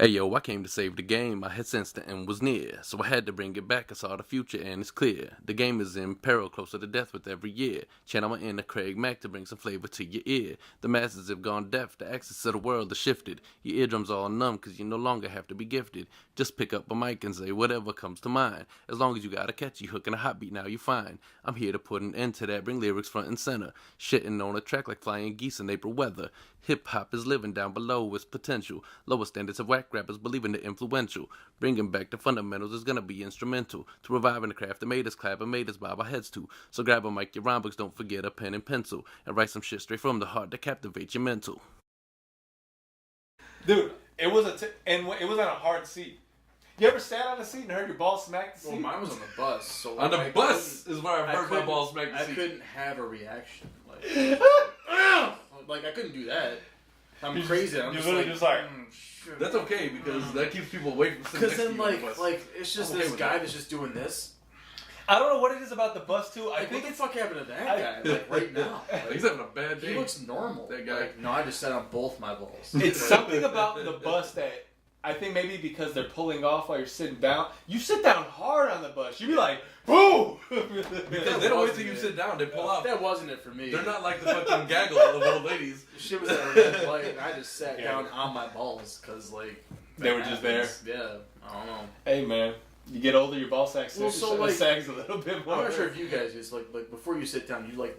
Hey yo, I came to save the game. I had sensed the end was near, so I had to bring it back. I saw the future and it's clear. The game is in peril, closer to death with every year. Channel my inner Craig Mack to bring some flavor to your ear. The masses have gone deaf, the access to the world has shifted. Your eardrums all numb cause you no longer have to be gifted. Just pick up a mic and say whatever comes to mind. As long as you got a catchy hook and a hot beat, now you fine. I'm here to put an end to that, bring lyrics front and center. Shitting on a track like flying geese in April weather. Hip hop is living down below its potential. Lower standards of whack rappers believing the influential. Bringing back the fundamentals is gonna be instrumental to reviving the craft that made us clap and made us bob our heads to. So grab a mic, your rhyme books, don't forget a pen and pencil, and write some shit straight from the heart to captivate your mental. Dude, it was and it was on a hard seat. You ever sat on a seat and heard your ball smack the seat? Well, mine was on the bus. So On the bus is where I've heard my balls smack the seat. I couldn't have a reaction. Like I couldn't do that. I'm crazy. I'm just literally like, just like, shit. That's okay because that keeps people away from sitting Because next to then, you on the bus. like it's just I'm okay this with guy that. that's just doing this. I don't know what it is about the bus too. I Like, think what the it's fuck happened to that guy? Like right now, He's having a bad day. he looks normal. That guy. Like, no, I just sat on both my balls. it's something about the bus that I think maybe because they're pulling off while you're sitting down. You sit down hard on the bus. You be like, boo! Because they don't wait till you sit down, they pull out. That wasn't it for me. They're not like the fucking gaggle of old ladies. Shit was at a red light, and I just sat Yeah. down on my balls because like They that were just happens. Yeah, I don't know. Hey man, you get older, your ball sack Well, so, like, sags a little bit more. I'm not sure if you guys just like before you sit down, you like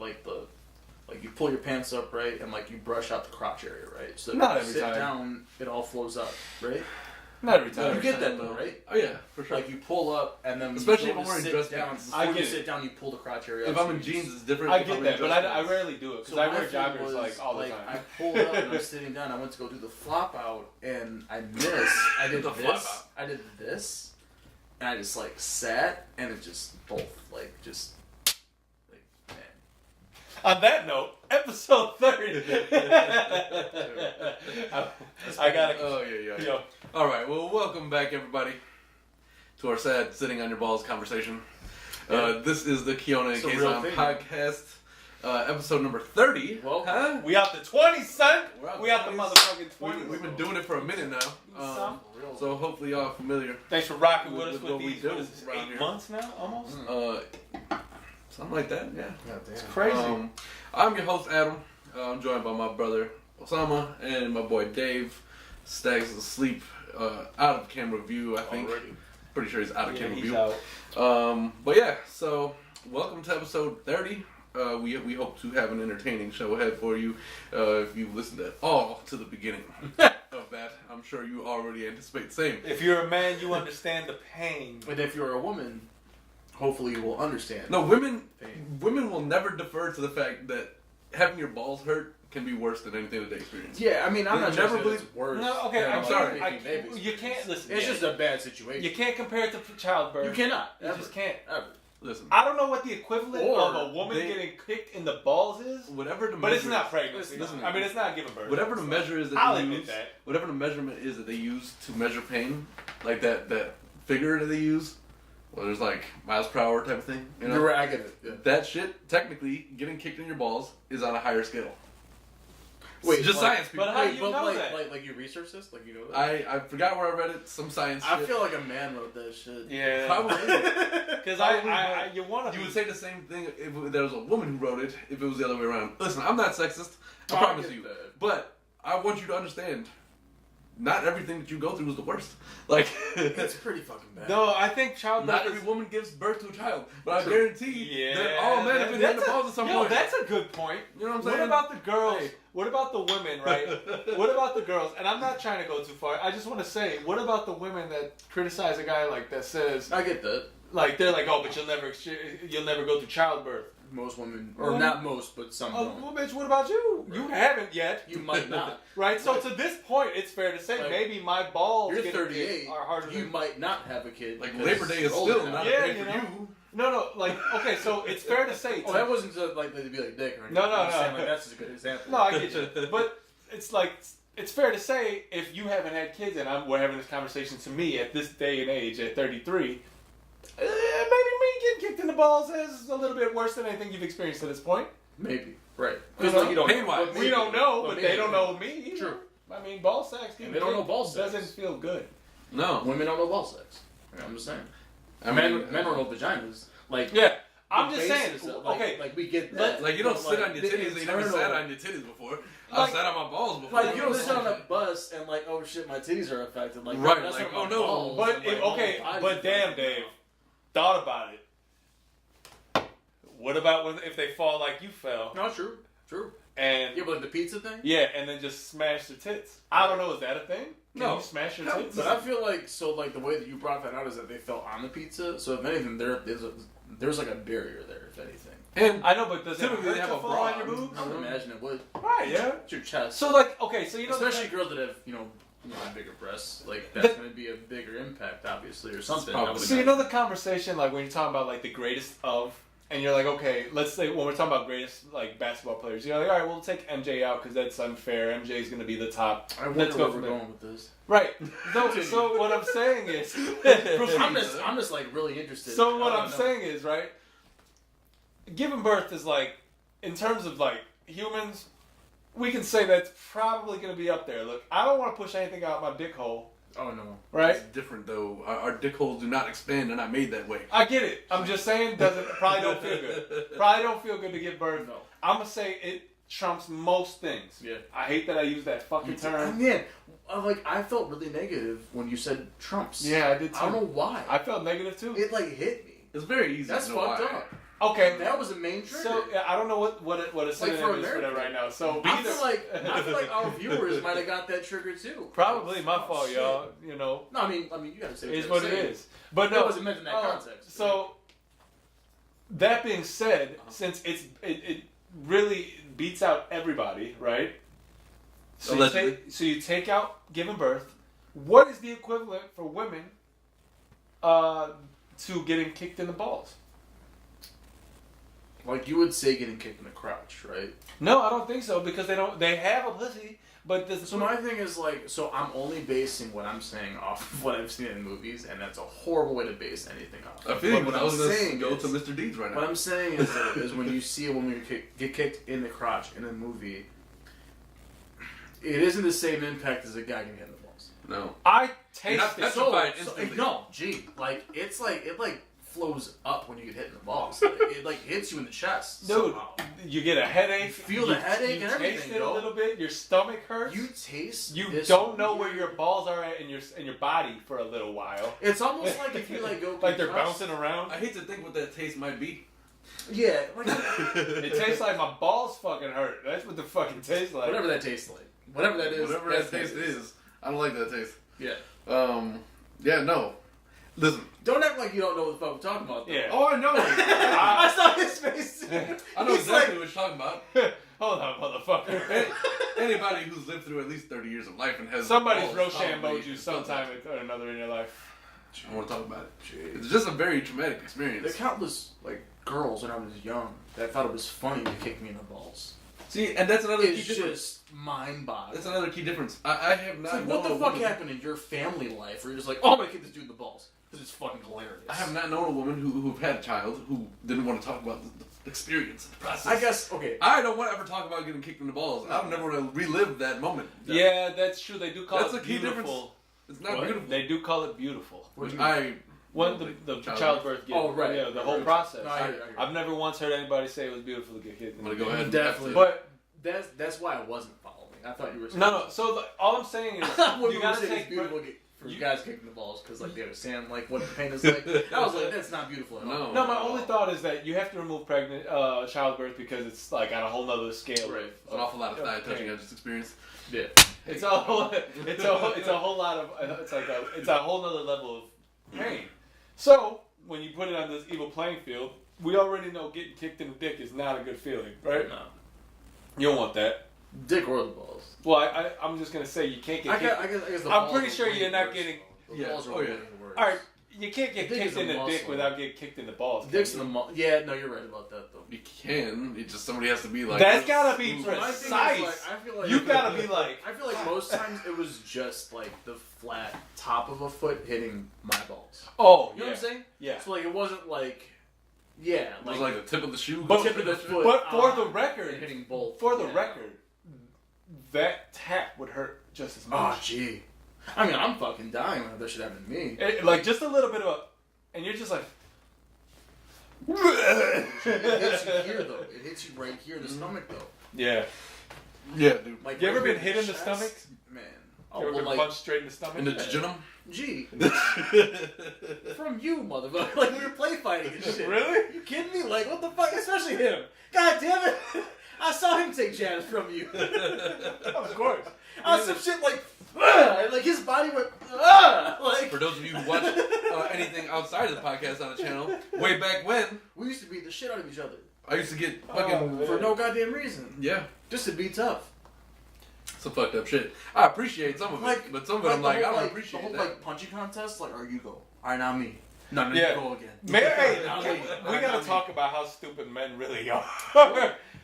you pull your pants up, right, and like you brush out the crotch area, right. So Not if you every sit time. down, it all flows up, right. Not every time. You get that though, right? Oh yeah, for sure. Like you pull up and then Especially when if I'm wearing sit dress down. pants. Before I you get sit it. down, you pull the crotch area. If up, I'm so in you jeans, just- it's different. I if get I'm that, in but dress I pants. rarely do it because So I my wear thing joggers was, like all the like, time. I pulled up and I'm sitting down. I went to go do the flop out and I missed. I did The flop this. out. I did this, and I just like sat and it just both like man. On that note, episode 30. I gotta. Oh yeah. Yo, All right. Well, welcome back, everybody, to our sad sitting on your balls conversation. This is the Kiona and It's a real Kasson thing. podcast, episode number 30. Well, huh? we out the 20, son. We're out We the out the 20s. motherfucking 20. We've been doing it for a minute now, real. so hopefully y'all familiar. Thanks for rocking with us With with what we these. do What is this, around 8 here. months now, almost? Something like that. Yeah. It's Crazy. I'm your host Adam. I'm joined by my brother Osama and my boy Dave. Stags is asleep, out of camera view. I think. Already. Pretty sure he's out of Yeah, camera he's view. out. But yeah, so welcome to episode 30. We hope to have an entertaining show ahead for you. If you've listened at all to the beginning of that, I'm sure you already anticipate the same. If you're a man, you understand the pain. And if you're a woman, hopefully you will understand. No, women Pain. will never defer to the fact that having your balls hurt can be worse than anything that they experience. Yeah, I mean, I'm not Never never believe- it's worse. No, okay, than, I'm like, sorry. making babies. You can't listen. It's just a bad situation. You can't compare it to childbirth. You cannot. You Ever. just can't. Ever. Listen, I don't know what the equivalent Or of a woman they- getting kicked in the balls is, whatever the but it's measure not is- pregnancy. Listen, I mean, it's not giving birth. whatever the measure is that I'll they admit use, that. whatever the measurement is that they use to measure pain, like that figure that they use, where there's like miles per hour type of thing, you know, You're right, I get it. Yeah. that shit technically getting kicked in your balls is on a higher scale. Wait, just like- science people. but how Wait, you but know like, that? like you researched this? Like you know that? I forgot where I read it. Some science. I shit. feel like a man wrote that shit. Yeah. Probably. Because I you want to. You would say the same thing if there was a woman who wrote it. If it was the other way around. Listen, I'm not sexist. I I promise get you. that. But I want you to understand. Not everything that you go through is the worst. Like, It's pretty fucking bad. No, I think childbirth. not is- every woman gives birth to a child. But I True. guarantee that all men have been hitting the balls at some point. That's a good point. You know what I'm saying? What about the girls? Hey. What about the women, right? What about the girls? And I'm not trying to go too far. I just want to say, what about the women that criticize a guy like that says, I get that. like they're like, oh, but you'll never go through childbirth. Most women, or Well, not most, but some Oh, don't. well, bitch, what about you? You haven't yet. You might not. Right? So Right. to this point, it's fair to say Like, maybe my balls You're getting 38. kicked are harder You than... might not have a kid. Like because Labor Day is you're old still enough. not a Yeah, day you for know. you. No, like, okay, so it's fair to say... Oh, that wasn't just like to be like dick or anything. No, I'm just no. saying, like, that's just a good example. No, I get you. But it's like, it's fair to say, if you haven't had kids and we're having this conversation to me at this day and age, at 33, maybe me getting kicked in the balls is a little bit worse than anything you've experienced to this point. Maybe. Right. You Because know, like you don't pain-wise. but We don't know, but maybe. they don't know me. True. I mean, ball sex. And they don't know ball sex. Doesn't feel good. No. Women don't know ball sex. I'm just saying. I mean, Men don't know vaginas. Like, yeah. I'm just basis saying. of, like, Okay. like we get that. like you don't sit on your the titties. You never internal- sat on your titties before. I've Like- sat on my balls before. Like you don't sit on a bus and like, oh shit, my titties are affected. Like, Right, that's like, not my oh, no. balls. But I'm like, okay, oh, my body's but damn, affected. Dave, thought about it. What about if they fall like you fell? No, true. And Yeah, but like the pizza thing. yeah, and then just smash their tits. I don't know. Is that a thing? Can No. you smash your No, tits? But I feel like like the way that you brought that out is that they fell on the pizza. So if anything, there's like a barrier there. If anything, And I know, but does it Typically hurt they have to a fall bra. on your boobs? I would imagine it would. Right. Yeah. It's your chest. So like, okay, so you know, especially girls that have bigger breasts. Like that's going to be a bigger impact, obviously, or something. Probably. I would So you know the conversation, like when you're talking about like the greatest of, and you're like, okay, let's say when we're talking about greatest like basketball players, you're like, all right, we'll take MJ out because that's unfair. MJ's gonna be the top. I Let's wonder go where from we're there. going with this. Right. So what I'm saying is, I'm just like really interested. so what I I'm don't know. saying is, right, giving birth is like, in terms of like humans, we can say that's probably gonna be up there. Look, I don't want to push anything out my dick hole, Oh no. right? it's different though. Our dick holes do not expand. They're not made that way. I get it. I'm just saying, probably don't feel good. Probably don't feel good to give birth. No. I'm gonna say it trumps most things. Yeah. I hate that I use that fucking term. Man, I felt really negative when you said Trumps. Yeah, I did too. I don't know why. I felt negative too. It like hit me. It's very easy. That's to know fucked why. up. Okay. That was a main trigger. So yeah, I don't know what a synonym for is for that American. right now. So I feel like our viewers might have got that trigger too. probably my Oh, fault, shit. y'all. You know, No, I mean, you gotta say is you what gotta it say. is. But That no, wasn't meant in that context. So that being said, since it really beats out everybody, right? So Allegedly. you take out giving birth. What is the equivalent for women to getting kicked in the balls? Like you would say, getting kicked in the crotch, right? No, I don't think so because they have a pussy, but this. So my thing is like, so I'm only basing what I'm saying off of what I've seen in movies, and that's a horrible way to base anything off. I feel But like what I was I'm going to saying go is- to Mr. Deeds right now. What I'm saying is when you see a woman get kicked in the crotch in a movie, it isn't the same impact as a guy getting hit in the balls. No. I You're taste not it. petrified instantly. No, gee, like it flows up when you get hit in the balls. It hits you in the chest. Dude, somehow. you get a headache. You feel the headache you and everything, taste it bro. a little bit. Your stomach hurts. You taste. You this don't know weird- where your balls are at in your body for a little while. It's almost like if you go like they're compress- bouncing around. I hate to think what that taste might be. Yeah, like It tastes like my balls fucking hurt. That's what the fucking tastes like. whatever that tastes like. Whatever that is. Whatever that's that taste what it is. I don't like that taste. Yeah. Yeah, no. Listen. Don't act like you don't know what the fuck we're talking about. Though. Yeah. Oh, I know. I saw his face. I know He's exactly like- what you're talking about. Hold on, motherfucker. Anybody who's lived through at least 30 years of life and has Somebody's balls Rochambeaued probably you felt sometime that. or another in your life. I want to talk about it. It's just a very traumatic There experience. are countless girls when I was young that thought it was funny to kick me in the balls. See, and that's another It's key difference. just mind-boggling. That's another key difference. I have It's not like, known what the a fuck woman- happened in your family life where you're just like, oh, I'm gonna kick this dude in the balls. Because it's fucking hilarious. I have not known a woman who've had a child who didn't want to talk about the experience, the process. I guess, okay. I don't want to ever talk about getting kicked in the balls. I don't never want to relive that moment. Yeah, that's true. They do call That's it a key beautiful. difference. It's not What? beautiful. They do call it beautiful. What do you I When the childbirth gift. Oh, right. Yeah, the Right, whole right. process. No, I hear you. I've never once heard anybody say it was beautiful to get kicked. I'm gonna go ahead and Definitely. But That's why I wasn't following. I thought you were saying no. So all I'm saying is what you you gotta saying is take. beautiful for you- guys kicking the balls because they understand what the pain is like. I was like, that's not beautiful at all. No, my only thought is that you have to remove childbirth because it's like on a whole nother scale. Right. It's an awful lot of thigh pain. touching I just experienced. Yeah. It's a whole lot of it's a whole nother level of pain. So when you put it on this evil playing field, we already know getting kicked in the dick is not a good feeling, right? No. You don't want that. Dick or the balls. Well, I'm just gonna say you can't get. I kicked. guess the I'm balls pretty are sure way you're not worse, getting- though. The Yeah. balls are Oh, way yeah. worse. All right, you can't get Dick kicked is a in the dick muscle. without getting kicked in the balls. Dicks can in you? the Yeah, no, you're right about that though. You can. It just somebody has to be like. That's gotta be smooth. My thing is, precise. I feel like You gotta be like. I feel like most times it was just like the flat top of a foot hitting my balls. Oh, You know what I'm saying? Yeah. So like it wasn't like, yeah, It was like the tip of the shoe. But- tip of the foot. But for on the record, and hitting both. for the yeah. record, that tap would hurt just as Oh, much. gee. I mean, I'm fucking dying when that shit happened to me. Like, just a little bit of and you're just like... It hits you here, though. It hits you right here in the stomach, though. Yeah. Yeah, dude. Like, You ever right been here hit in the chest? stomach? Man. You ever been punched straight in the stomach? In the jejunum? Gee. From you, motherfucker. Like, we were play fighting and shit. Really? You kidding me? Like, what the fuck? Especially him. God damn it. I saw him take jabs from you. Of course. I was some shit like, and like his body went, like. For those of you who watch anything outside of the podcast on the channel, way back when, We used to beat the shit out of each other. I used to get fucking... For no goddamn reason. Yeah. Just to be tough. Some fucked up shit. I appreciate some of it, but some of it I'm like, I don't appreciate the whole, that. like, punching contest, like, you go. Alright, now me. No, Yeah. you go again. Man, hey, Now me. we Alright, now gotta me. talk about how stupid men really are.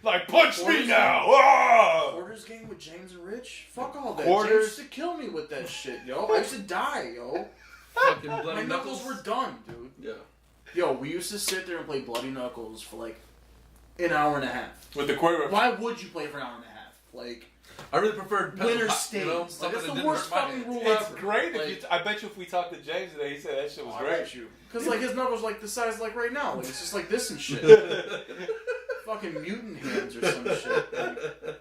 Like, punch me Quarters now! Ah! Quarters game with James and Rich? Fuck all that. Quarters. James used to kill me with that shit, yo. I used to die, yo. Fucking My bloody knuckles were done, dude. Yeah. Yo, we used to sit there and play Bloody Knuckles for like an hour and a half. With the quarterback. Why would you play for an hour and a half? Like, I really preferred pencil winner hot, stays. you know, Like, something that's that the didn't worst hurt my fucking hands. rule It's ever. great. Like, If you, I bet you if we talked to James today, he said that shit was great. Because like his knuckles like the size like right now. Like it's just like this and shit. Fucking mutant hands or some shit. Like,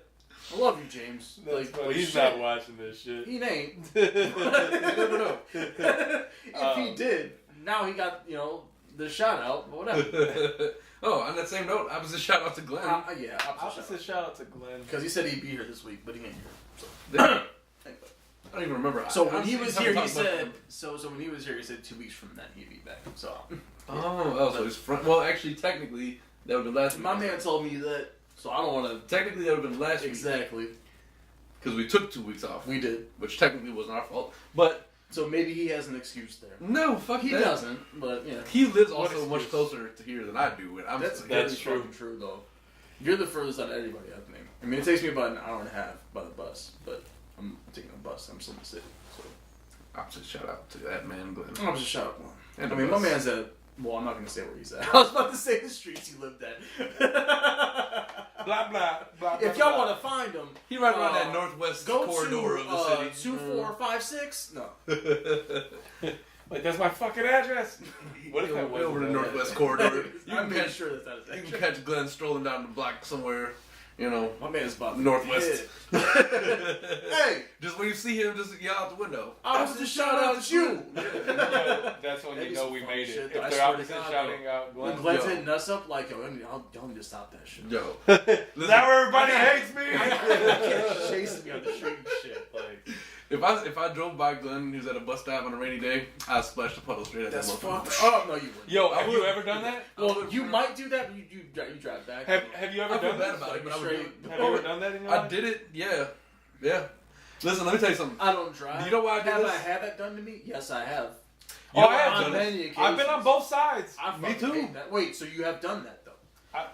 I love you, James. That's Like, funny. but He's shit, not watching this shit. He ain't. You never know. If he did, now he got, you know, the shout out, but whatever. Oh, on that same note, opposite shout out to Glenn. Yeah, Opposite shout out to Glenn. because he said he'd be here this week, but he ain't here. I don't even remember. So when I'm he seeing was something here, he talk about said. him. So when he was here, he said 2 weeks from then he'd be back. So So he's front. Well, actually, technically, that would have been last week. my man told me that. So I don't want Technically, that would have been last to week. exactly. Because we took 2 weeks off. We did. Which technically wasn't our fault. But, So maybe he has an excuse there. no, fuck He that. doesn't, but you know. He lives What also much excuse? closer to here than I do. And I'm That's That's very true. fucking true, though. You're the furthest out of anybody, I think. I mean, it takes me about an hour and a half by the bus, but I'm taking a bus. I'm still in the city. So opposite shout out to that man, Glenn. I'm just shout out one. And I the mean, my bus. man's at. Well, I'm not gonna say where he's at. I was about to say the streets he lived at. Blah, blah, blah, If blah, y'all blah. want to find him, He right around that northwest go corridor to of the city. 2456. No. Like, that's my fucking address. What if Over that was over the that northwest address? corridor. You I'm can pretty catch, sure that's not his you address. can catch Glenn strolling down the block somewhere, you know, My man's about to northwest. hit. Hey, Just when you see him, just yell out the window. I was just shout out at you. Yeah, that's when That'd you be know some we funny made it. shit, If though. I they're swear to opposite God, shouting out When Glenn. Glenn's Yo. hitting us up, like, yo, y'all need to stop that shit. Yo. Is that where everybody hates me? I can't chase me on the street and shit. Like, If I drove by Glenn and he was at a bus stop on a rainy day, I'd splash the puddle straight at that's that fucked motherfucker. up. No, you wouldn't. Yo, I have you would. ever done that? Well, you might do that, but you drive back. Have you ever I feel done bad that? about it, but I would Straight- do it. Have you ever done that in your I life? did it, yeah. Yeah. Listen, let me tell you something. I don't drive. Do you know why I did have this? I had that done to me? Yes, I have. Oh, I have On done many it. I've been on occasions. both sides. I Me fucking too. hate that. Wait, so you have done that though? I-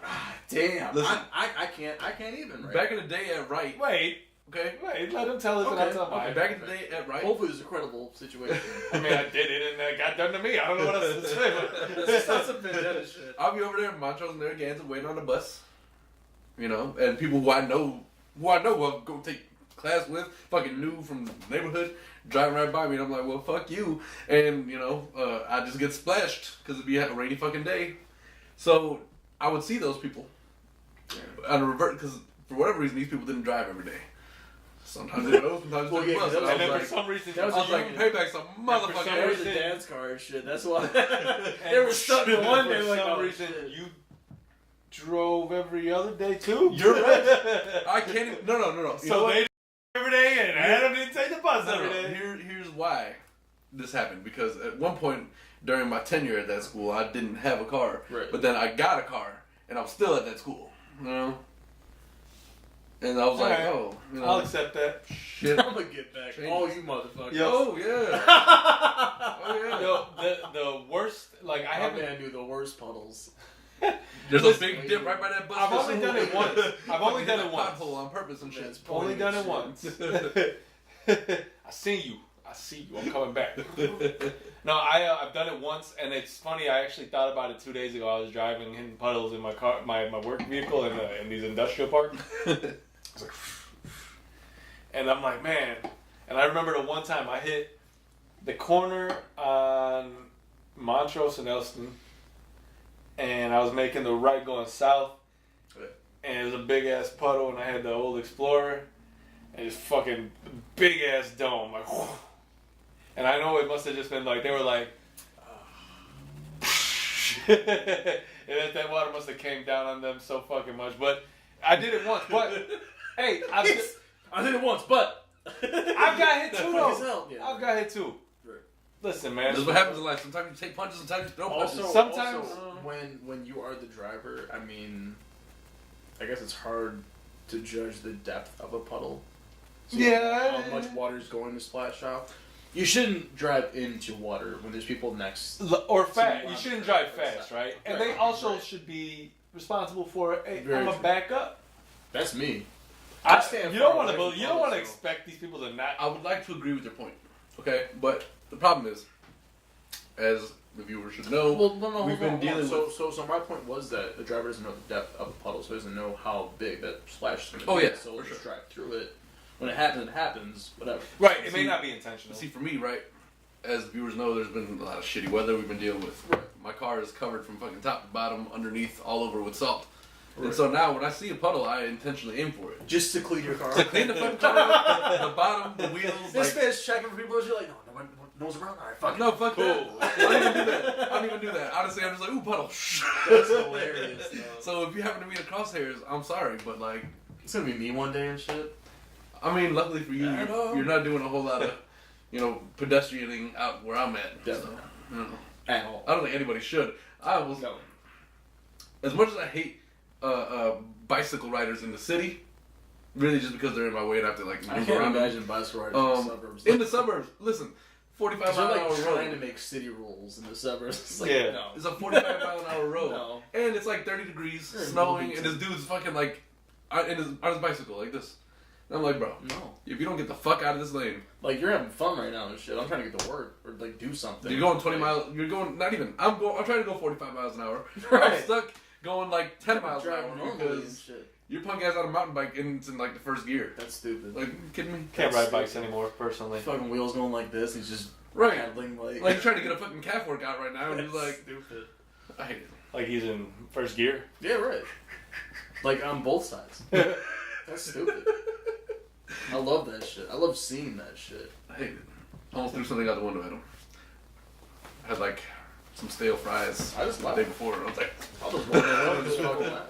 Damn. Listen. I can't even. Right? Back in the day at Wright, Wait, okay? let him tell us Okay, and I'll tell okay. mine. Back in the day at Wright, Hopefully, it's a credible situation. I mean, I did it and it got done to me. I don't know what else to say. That's But... some vendetta shit. I'll be over there in Montrose and Narragansett waiting on the bus. You know, and people who I know I'll go take class with, fucking new from the neighborhood, driving right by me, and I'm like, well, fuck you. And, you know, I just get splashed because it'd be a rainy fucking day. So I would see those people on a revert, because for whatever reason, these people didn't drive every day. Sometimes they go, sometimes Well, they yeah, bus. that And was And then I for was some reason, that was like, payback's a some motherfucker. That was reason- the dance card shit. That's why and they were stuck in one day. For Like, some oh, reason, shit. you drove every other day too. You're right. I can't even, no. You know So what? they every day, and Adam didn't take the bus No, every no. day. Here's why this happened. Because at one point during my tenure at that school, I didn't have a car. Right. But then I got a car, and I was still at that school. You know? And I was like, Alright. oh, you know. I'll accept that. Shit. I'm gonna get back. Changes. All you motherfuckers. Yo. Oh, yeah. Oh, yeah. Yo, the worst, like I I haven't. man do the worst puddles. There's a Listen, big dip right by that bus. I've only done it once. I've only done it once. Pothole on purpose and shit. That's Only pointy done it shit. once. I see you. I'm coming back. No, I've done it once, and it's funny. I actually thought about it 2 days ago. I was driving, hitting puddles in my car, my work vehicle in these industrial parks. I was like, and I'm like, man, And I remember the one time I hit the corner on Montrose and Elston, and I was making the right going south, and it was a big ass puddle, and I had the old Explorer, and this fucking big ass dome, like, whew. And I know it must have just been like, they were like, and that water must have came down on them so fucking much. But I did it once. But hey, I did it once, but I've got hit too though. Yeah. I've got hit too. Right. Listen, man. That's what happens in life. Sometimes you take punches, sometimes you throw punches. Sometimes when you are the driver, I mean, I guess it's hard to judge the depth of a puddle. So yeah. How much water is going to splash off. You shouldn't drive into water when there's people next. Or fast. You shouldn't drive fast, right? And they also should be responsible for. Hey, I'm a backup. That's me. You don't want to expect these people to not. I would like to agree with your point. Okay, but the problem is, as the viewer should know, we've been dealing with. So my point was that the driver doesn't know the depth of a puddle, so he doesn't know how big that splash is going to be. Oh yeah, so for just sure. drive through it. When it happens, it happens. Whatever. Right. It may not be intentional. See, for me, right, as viewers know, there's been a lot of shitty weather we've been dealing with. Right. My car is covered from fucking top to bottom, underneath, all over with salt. Right. And so now, when I see a puddle, I intentionally aim for it. Just to clean your car. To clean the fucking car up, the bottom, the wheels. This man's checking for people. You're like, no one's around. All right, fuck. No, fuck that. I don't even do that. I don't even do that. Honestly, I'm just like, ooh, puddle. That's hilarious. Though. So if you happen to meet a crosshairs, I'm sorry, but like, it's gonna be me one day and shit. I mean, luckily for you, you're not doing a whole lot of, pedestrianing out where I'm at. Definitely. So, At all. I don't think anybody should. As much as I hate bicycle riders in the city, really just because they're in my way and I have to like I move can't around. imagine bicycle riders in the suburbs. In the suburbs, listen, 45 mile an hour trying to road. make city rules in the suburbs. It's like, Yeah. no. It's a 45 mile an hour road, No. and it's like 30 degrees, snowing, and this dude's fucking like on his bicycle like this. And I'm like, bro, No. if you don't get the fuck out of this lane, Like, you're having fun right now and shit. I'm trying to get to work or, like, do something. you're going 20 miles. You're going not even. I'm trying to go 45 miles an hour. Right. I'm stuck going like 10 miles an driving hour normally and because shit. your punk ass on a mountain bike and it's in like the first gear. That's stupid. Like, you kidding me? Can't ride bikes anymore, personally. Fucking wheels going like this. He's just Right. paddling like. Like, you're trying to get a fucking calf workout right now, and he's like, stupid. I hate it. Like he's in first gear. Yeah, right. Like on both sides. That's stupid. I love that shit. I love seeing that shit. I hate it. Almost threw something out the window at him. I had like some stale fries I just the laughed. day before, and I was like, I'll just walk around and just fucking laugh.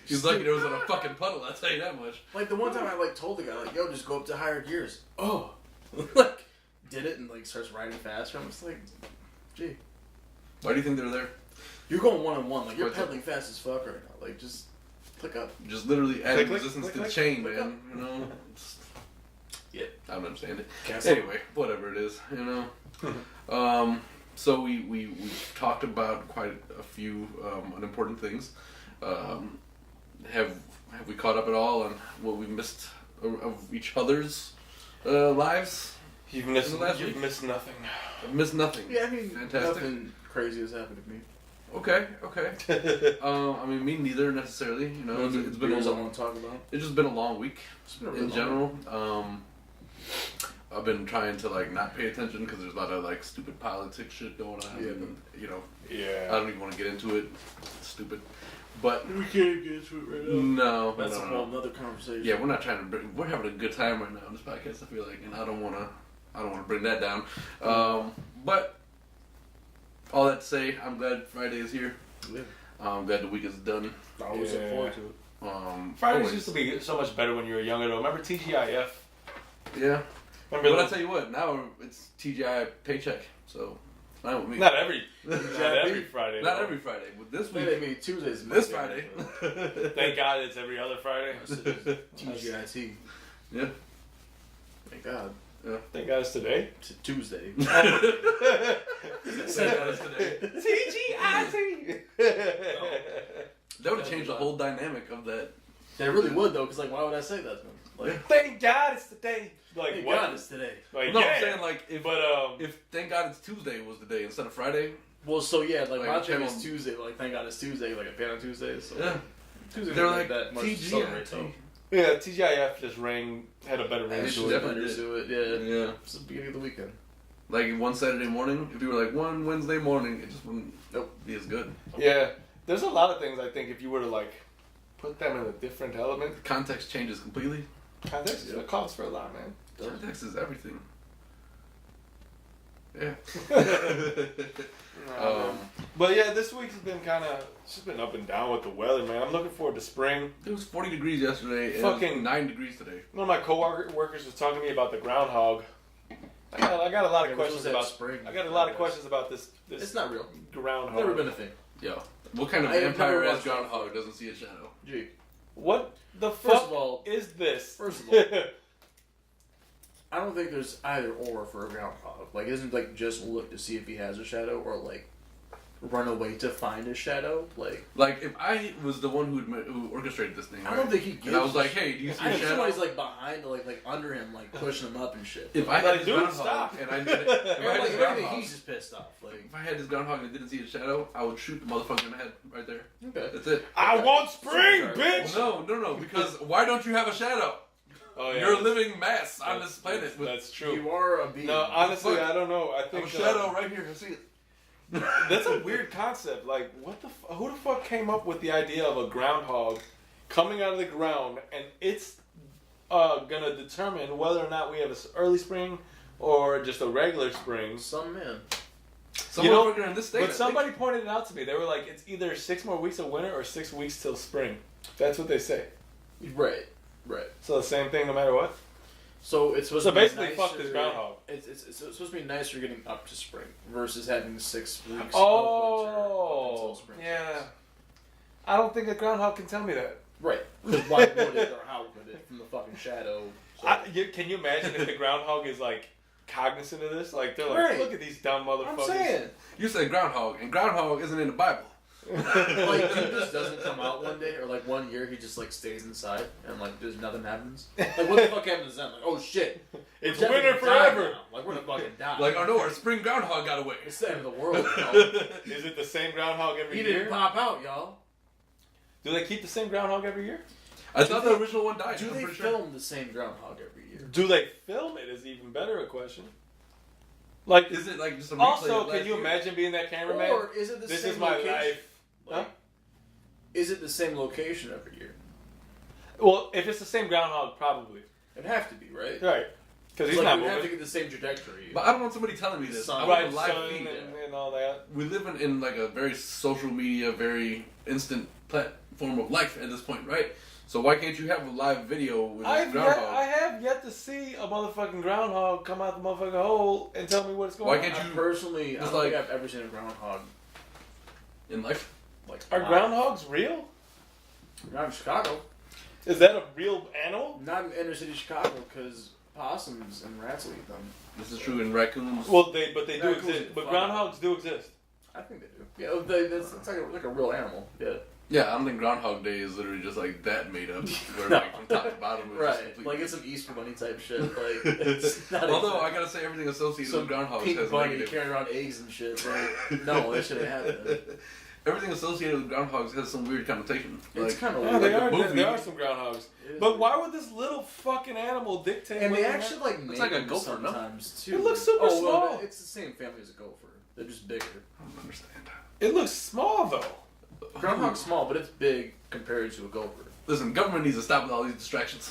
he's lucky there was a fucking puddle, I'll tell you that much. Like the one time I like told the guy like, yo, just go up to higher gears. Oh. Like did it and like starts riding faster. I'm just like, gee. Why do you think they're there? You're going 1-on-1, like you're What's pedaling fast as fuck right now. Like just click up. Just literally adding click, resistance click, to the click, chain, click man. up. You know? Just, Yeah. I don't understand it. Kasson. Anyway, whatever it is, you know. So we talked about quite a few unimportant things. Have we caught up at all on what we missed of each other's lives? You've missed Last you've week? missed nothing. I've missed nothing. Yeah, I mean Fantastic. nothing crazy has happened to me. Okay. I mean, me neither necessarily. You know, it's been I a long, want to talk about. it's just been a long week It's been a really in general. I've been trying to like not pay attention because there's a lot of like stupid politics shit going on. Yeah. And, you know, I Yeah. don't even want to get into it. It's stupid. But We can't get into it right no, That's no, a no. whole other conversation. Yeah, we're not trying to. We're having a good time right now on this podcast. I feel like, and I don't want to bring that down. But all that to say, I'm glad Friday is here. Yeah. I'm glad the week is done. I always look forward to it. Fridays always. used to be so much better when you were younger, though. Remember TGIF? Yeah. Remember But I those- tell you what, now it's TGI paycheck, so it's fine with me. Not every Friday. Not though. every Friday, but this Wait, week, I mean Tuesdays. this Friday. Thank God it's every other Friday. TGIT. Yeah. Thank God. Thank God it's today. It's a Tuesday. TGIT. That would have changed the whole dynamic of that. They really would though, because like, why would I say that? Then? Like, Thank God it's today. Like thank what? God it's today. Like No, yeah. I'm saying like if But if thank God it's Tuesday was the day instead of Friday. Well, so yeah, like Like my a thing is channel- Tuesday. But, like, thank God it's Tuesday. Like I pay on Tuesdays. So Yeah. Tuesdays They're aren't like that much to celebrate TGIT. though. Yeah, TGIF just had a better ring It to should it. definitely do it. Yeah. Yeah. It's the beginning of the weekend. Like one Saturday morning, if you were like one Wednesday morning, it just wouldn't be as good. Yeah, there's a lot of things I think if you were to like put them in a different element, Context changes completely. context it calls for a lot, man. Context is everything. Yeah. But yeah, this week's been it's just been up and down with the weather, man. I'm looking forward to spring. It was 40 degrees yesterday. And Fucking- it was 9 degrees today. One of my coworkers was talking to me about the groundhog. I got a lot of questions about spring. I got a lot of questions about this. It's not real. Groundhog. Never been a thing. Yo, what kind of I have never vampire ass watched groundhog doesn't see a shadow? Gee. What the First fuck of all, is this? First of all, I don't think there's either or for a groundhog. Like, it isn't like just look to see if he has a shadow or like run away to find a shadow. Like if I was the one who orchestrated this thing, I don't think he gives. and I was like, hey, do you see I a think shadow? somebody's like behind, like under him, like pushing him up and shit. If I had Like, this dude, groundhog stop. and I didn't, if I had Like, this if anything, groundhog, he's just pissed off. Like, if I had this groundhog and didn't see a shadow, I would shoot the motherfucker in the head right there. okay. That's it. I want spring, Sorry. bitch. Well, no, because why don't you have a shadow? Oh yeah, You're a living mass on this planet with That's true. You are a being. No, honestly, Fuck. I don't know. I a think shadow right here. I see it. that's a weird concept. Like, who the fuck came up with the idea of a groundhog coming out of the ground and it's gonna determine whether or not we have an early spring or just a regular spring? Some man. Some You know, motherfucker in this state. But somebody pointed it out to me. They were like, it's either 6 more weeks of winter or 6 weeks till spring. That's what they say. Right. So the same thing no matter what? So it's supposed So to be basically, nicer, fuck this groundhog. It's supposed to be nicer getting up to spring versus having 6 weeks of winter Oh, until spring. yeah. I don't think a groundhog can tell me that. Right. Because why would it or how would it from the fucking shadow? So. Can you imagine if the groundhog is like cognizant of this? Like they're like, Right. look at these dumb motherfuckers. I'm saying. You said groundhog, and groundhog isn't in the Bible. Like, he just doesn't come out one day, or like 1 year he just like stays inside and like there's nothing happens. Like, what the fuck happens then? Like, oh shit, It's we're winter definitely dying forever. now. Like, we're gonna fucking die. Like, oh no, our spring groundhog got away. it's the end of the world. Y'all. Is it the same groundhog every He year? didn't pop out, y'all. Do they keep the same groundhog every year? I thought the original one died. Do I'm they pretty sure. film the same groundhog every year? Do they film it? Is even better a question. Like, Is it like just a replay also, of can last you year? imagine being that cameraman? Or is it the This same is my location? life. Like, Huh? Is it the same location every year? Well, if it's the same groundhog, probably. It'd have to be, right? Right. Because he's Like, not we'd have to moving. get the same trajectory. But I don't want somebody telling me this. Sun. I want Right, a live sun feed. and all that. We live in like a very social media, very instant platform of life at this point, right? So why can't you have a live video with I this groundhog? have yet to see a motherfucking groundhog come out the motherfucking hole and tell me what's going Why on. can't I you- personally, I It's don't think like- I've ever seen a groundhog. In life? Like, Are live. groundhogs real? Not in Chicago. Is that a real animal? Not in inner city Chicago because possums and rats will eat them. This is true in raccoons. Well, they do Raccoons exist. are But fun. groundhogs do exist. I think they do. Yeah, that's like a real animal. Yeah. Yeah, I don't think Groundhog Day is literally just like that made up, where like from top to bottom. It's just Right. complete- Like it's some Easter Bunny type shit. Like it's not. Although I exact- gotta say, everything associated some with groundhogs pink has bunny negative. carrying around eggs and shit. Like no, that shouldn't happen. Everything associated with groundhogs has some weird connotation. It's Like, kind of Yeah, weird. they the are. movie- There are some groundhogs. It is But weird. why would this little fucking animal dictate? And what they they actually like It's make like a them gopher, no? sometimes too. It looks super well, small. It's the same family as a gopher. They're just bigger. I don't understand. It looks small though. Groundhog's small, but it's big compared to a gopher. Listen, government needs to stop with all these distractions.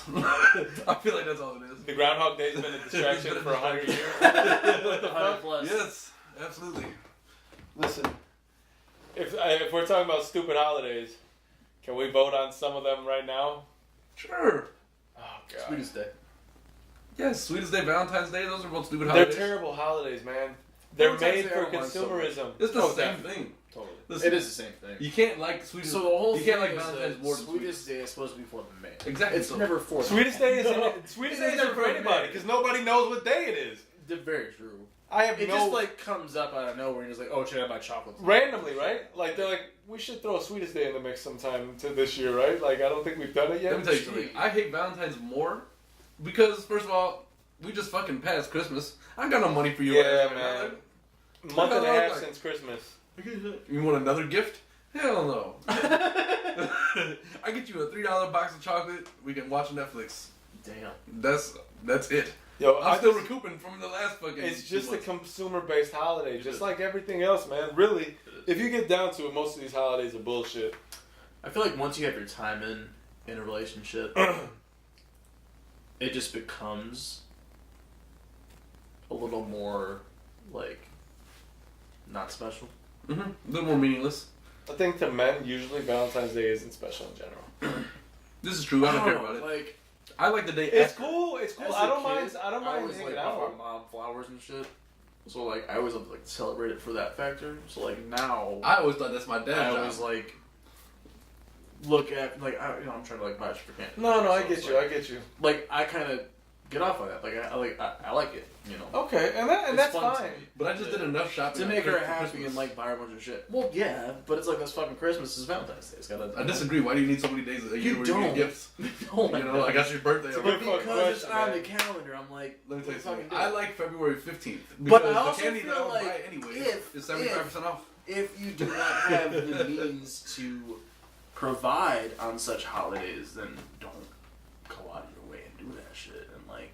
I feel like that's all it is. The Groundhog Day's been a distraction for 100 years. 100 plus. Yes, absolutely. Listen, if we're talking about stupid holidays, can we vote on some of them right now? Sure. Oh god, Sweetest day. Yes, Sweetest Day, Valentine's Day, those are both stupid they're holidays. terrible holidays, man. They're Valentine's made Day for I want so consumerism. It's the Oh, same definitely. thing. Totally. Listen, It is the same thing. You can't like the Sweetest So the whole you can't thing like is Valentine's that more than Sweetest Day is supposed to be for the man. Exactly. It's So- never for the Sweetest man. Day isn't. No. Sweetest It's Day isn't never for the anybody man. because nobody knows what day it is. They're very true. I have It no just like comes up out of nowhere and it's like, oh, should I buy chocolate? randomly, right? Like they're like, we should throw a Sweetest Day in the mix sometime to this year, right? Like I don't think we've done it yet. Let me tell you something. I hate Valentine's more because, first of all, we just fucking passed Christmas. I got no money for you. Yeah, ass right man. now. Month and a half Like- since Christmas. You want another gift? Hell no. I get you a $3 box of chocolate. We can watch Netflix. Damn. That's it. Yo, I'm still recouping from the last fucking. It's just a 2 months. consumer-based holiday, just like everything else, man. Really, if you get down to it, most of these holidays are bullshit. I feel like once you have your time in a relationship, it just becomes a little more like not special. A little more meaningless. I think to men, usually Valentine's Day isn't special in general. This is true. I don't care about it. Like, I like the day It's after. cool. It's cool. as I a don't kid, mind. I don't mind always hanging like out. bought my mom flowers and shit. So like I always like celebrate it for that factor. So like now I always thought that's my dad's I job. always like look at like I'm trying to like buy shit for candy. No, I So get it's you. like- I get you. Like I kind of get off on that. Like I like it. You know. Okay, and It's that's fun to fine. me. But I just did enough shopping To make her for happy Christmas. and like buy her a bunch of shit. Well, yeah, but it's like this fucking Christmas is Valentine's Day. It's gotta. I disagree. Why do you need so many days a year You where you don't. get gifts? Oh my You know, God. I got your birthday. It's a already. good fucking Because it's question, on man. the calendar, I'm like, Let me tell you something. fucking I do it. like February 15th. But Because I also the candy that I feel would like buy anyway if- is 75% off. If you do not have the means to provide on such holidays, then don't go out of your way and do that shit. And like,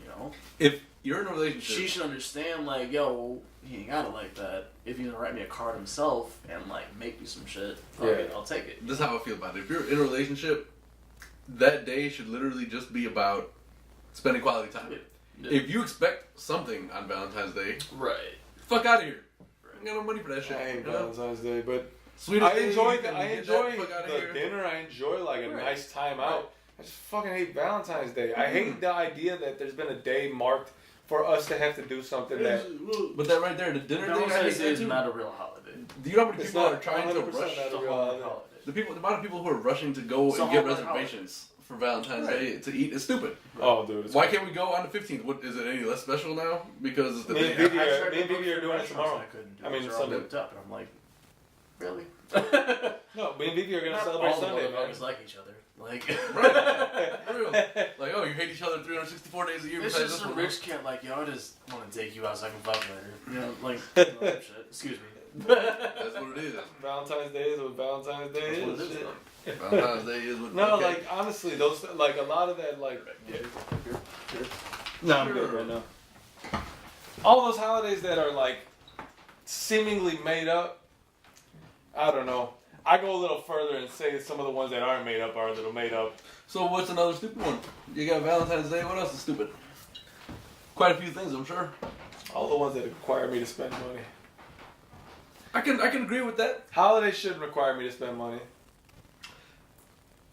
you know, If you're in a relationship, she should understand. Like, yo, he ain't got it like that. If he's gonna write me a card himself and like make me some shit, fuck it, I'll take it. this is how I feel about it. If you're in a relationship, that day should literally just be about spending quality time. Yeah. If you expect something on Valentine's Day, Right. fuck out of here. I ain't got no money for that shit. I hate you know? Valentine's Day, but Sweetest I thing enjoy you can I get enjoy that fuck outta the here. dinner. I enjoy like a Right. nice time Right. out. I just fucking hate Valentine's Day. I hate the idea that there's been a day marked for us to have to do something that. But that right there, the dinner thing, I hate Valentine's Day that is too. not a real holiday. Do you know how many It's people not are trying to 100% rush? not It's a real holiday. holiday. The amount of people who are rushing to go It's a and get holiday. reservations for Valentine's Right. Day to eat is stupid. Oh, dude. It's Why can't we go on the 15th? What is it any less special now? Because it's the Me day and after. Vivi- I Yeah, tried me to and Vivi look are for doing it restaurants tomorrow. I couldn't do. I mean, They're all Sunday. booked up, and I'm like, really? No, me and Vivi are gonna Not celebrate all Sunday, the man. motherfuckers like each other. Like, Right. For real. Like, oh, you hate each other 364 days a year. it's besides just this a one, rich kid. Like, yo, I just want to take you out so I can fuck later. You know, like, shit. Excuse me. huh? That's what it is. Valentine's Day is what Valentine's Day That's what is. it is. shit. Valentine's Day is what. No, okay. like honestly, those like a lot of that like. No, I'm good right now. All those holidays that are like seemingly made up. I don't know. I go a little further and say some of the ones that aren't made up are a little made up. So what's another stupid one? You got Valentine's Day. What else is stupid? Quite a few things, I'm sure. All the ones that require me to spend money. I can agree with that. Holidays shouldn't require me to spend money.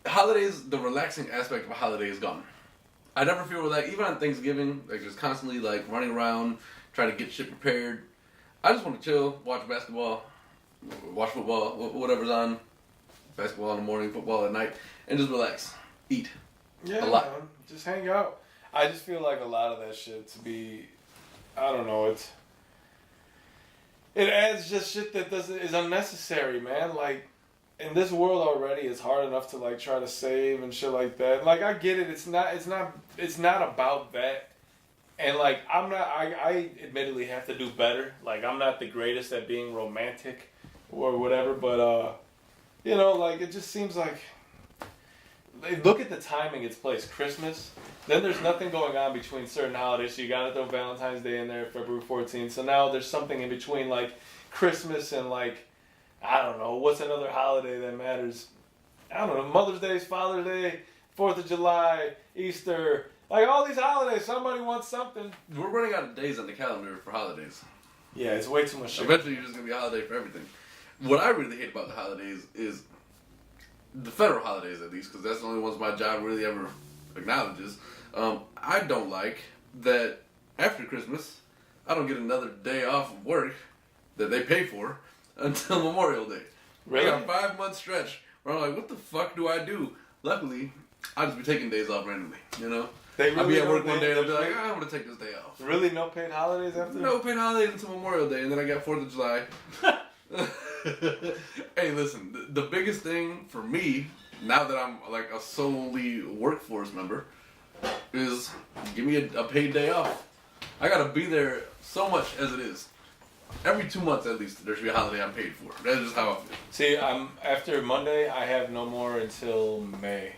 Holidays, the relaxing aspect of a holiday is gone. I never feel relaxed, even on Thanksgiving, like just constantly like running around, trying to get shit prepared. I just want to chill, watch basketball, watch football, whatever's on. Basketball in the morning, football at night, and just relax, eat. Yeah, A lot. man. Just hang out. I just feel like a lot of that shit to be, I don't know, it adds just shit that is unnecessary, man. Like, in this world already, it's hard enough to like try to save and shit like that. Like, I get it. It's not about that. And like, I admittedly have to do better. Like, I'm not the greatest at being romantic or whatever, but you know, like it just seems like. Look at the timing it's placed. Christmas. Then there's nothing going on between certain holidays. So you gotta throw Valentine's Day in there, February 14th. So now there's something in between like Christmas and like, I don't know, what's another holiday that matters? I don't know, Mother's Day, Father's Day, 4th of July, Easter. Like all these holidays, somebody wants something. We're running out of days on the calendar for holidays. Yeah, it's way too much shit. Eventually, you're just gonna be a holiday for everything. What I really hate about the holidays is the federal holidays, at least, because that's the only ones my job really ever acknowledges. I don't like that after Christmas, I don't get another day off of work that they pay for until Memorial Day. Really? I got a 5-month stretch where I'm like, what the fuck do I do? Luckily, I'll just be taking days off randomly, you know? They I'll be at don't- work one day and I'll be there's like, I want to take this day off. really no paid holidays after? No paid holidays until Memorial Day, and then I got 4th of July. Hey, listen, the biggest thing for me, now that I'm like a solely workforce member, is give me a paid day off. I gotta be there so much as it is. Every 2 months at least, there should be a holiday I'm paid for. That's just how I feel. See, after Monday, I have no more until May.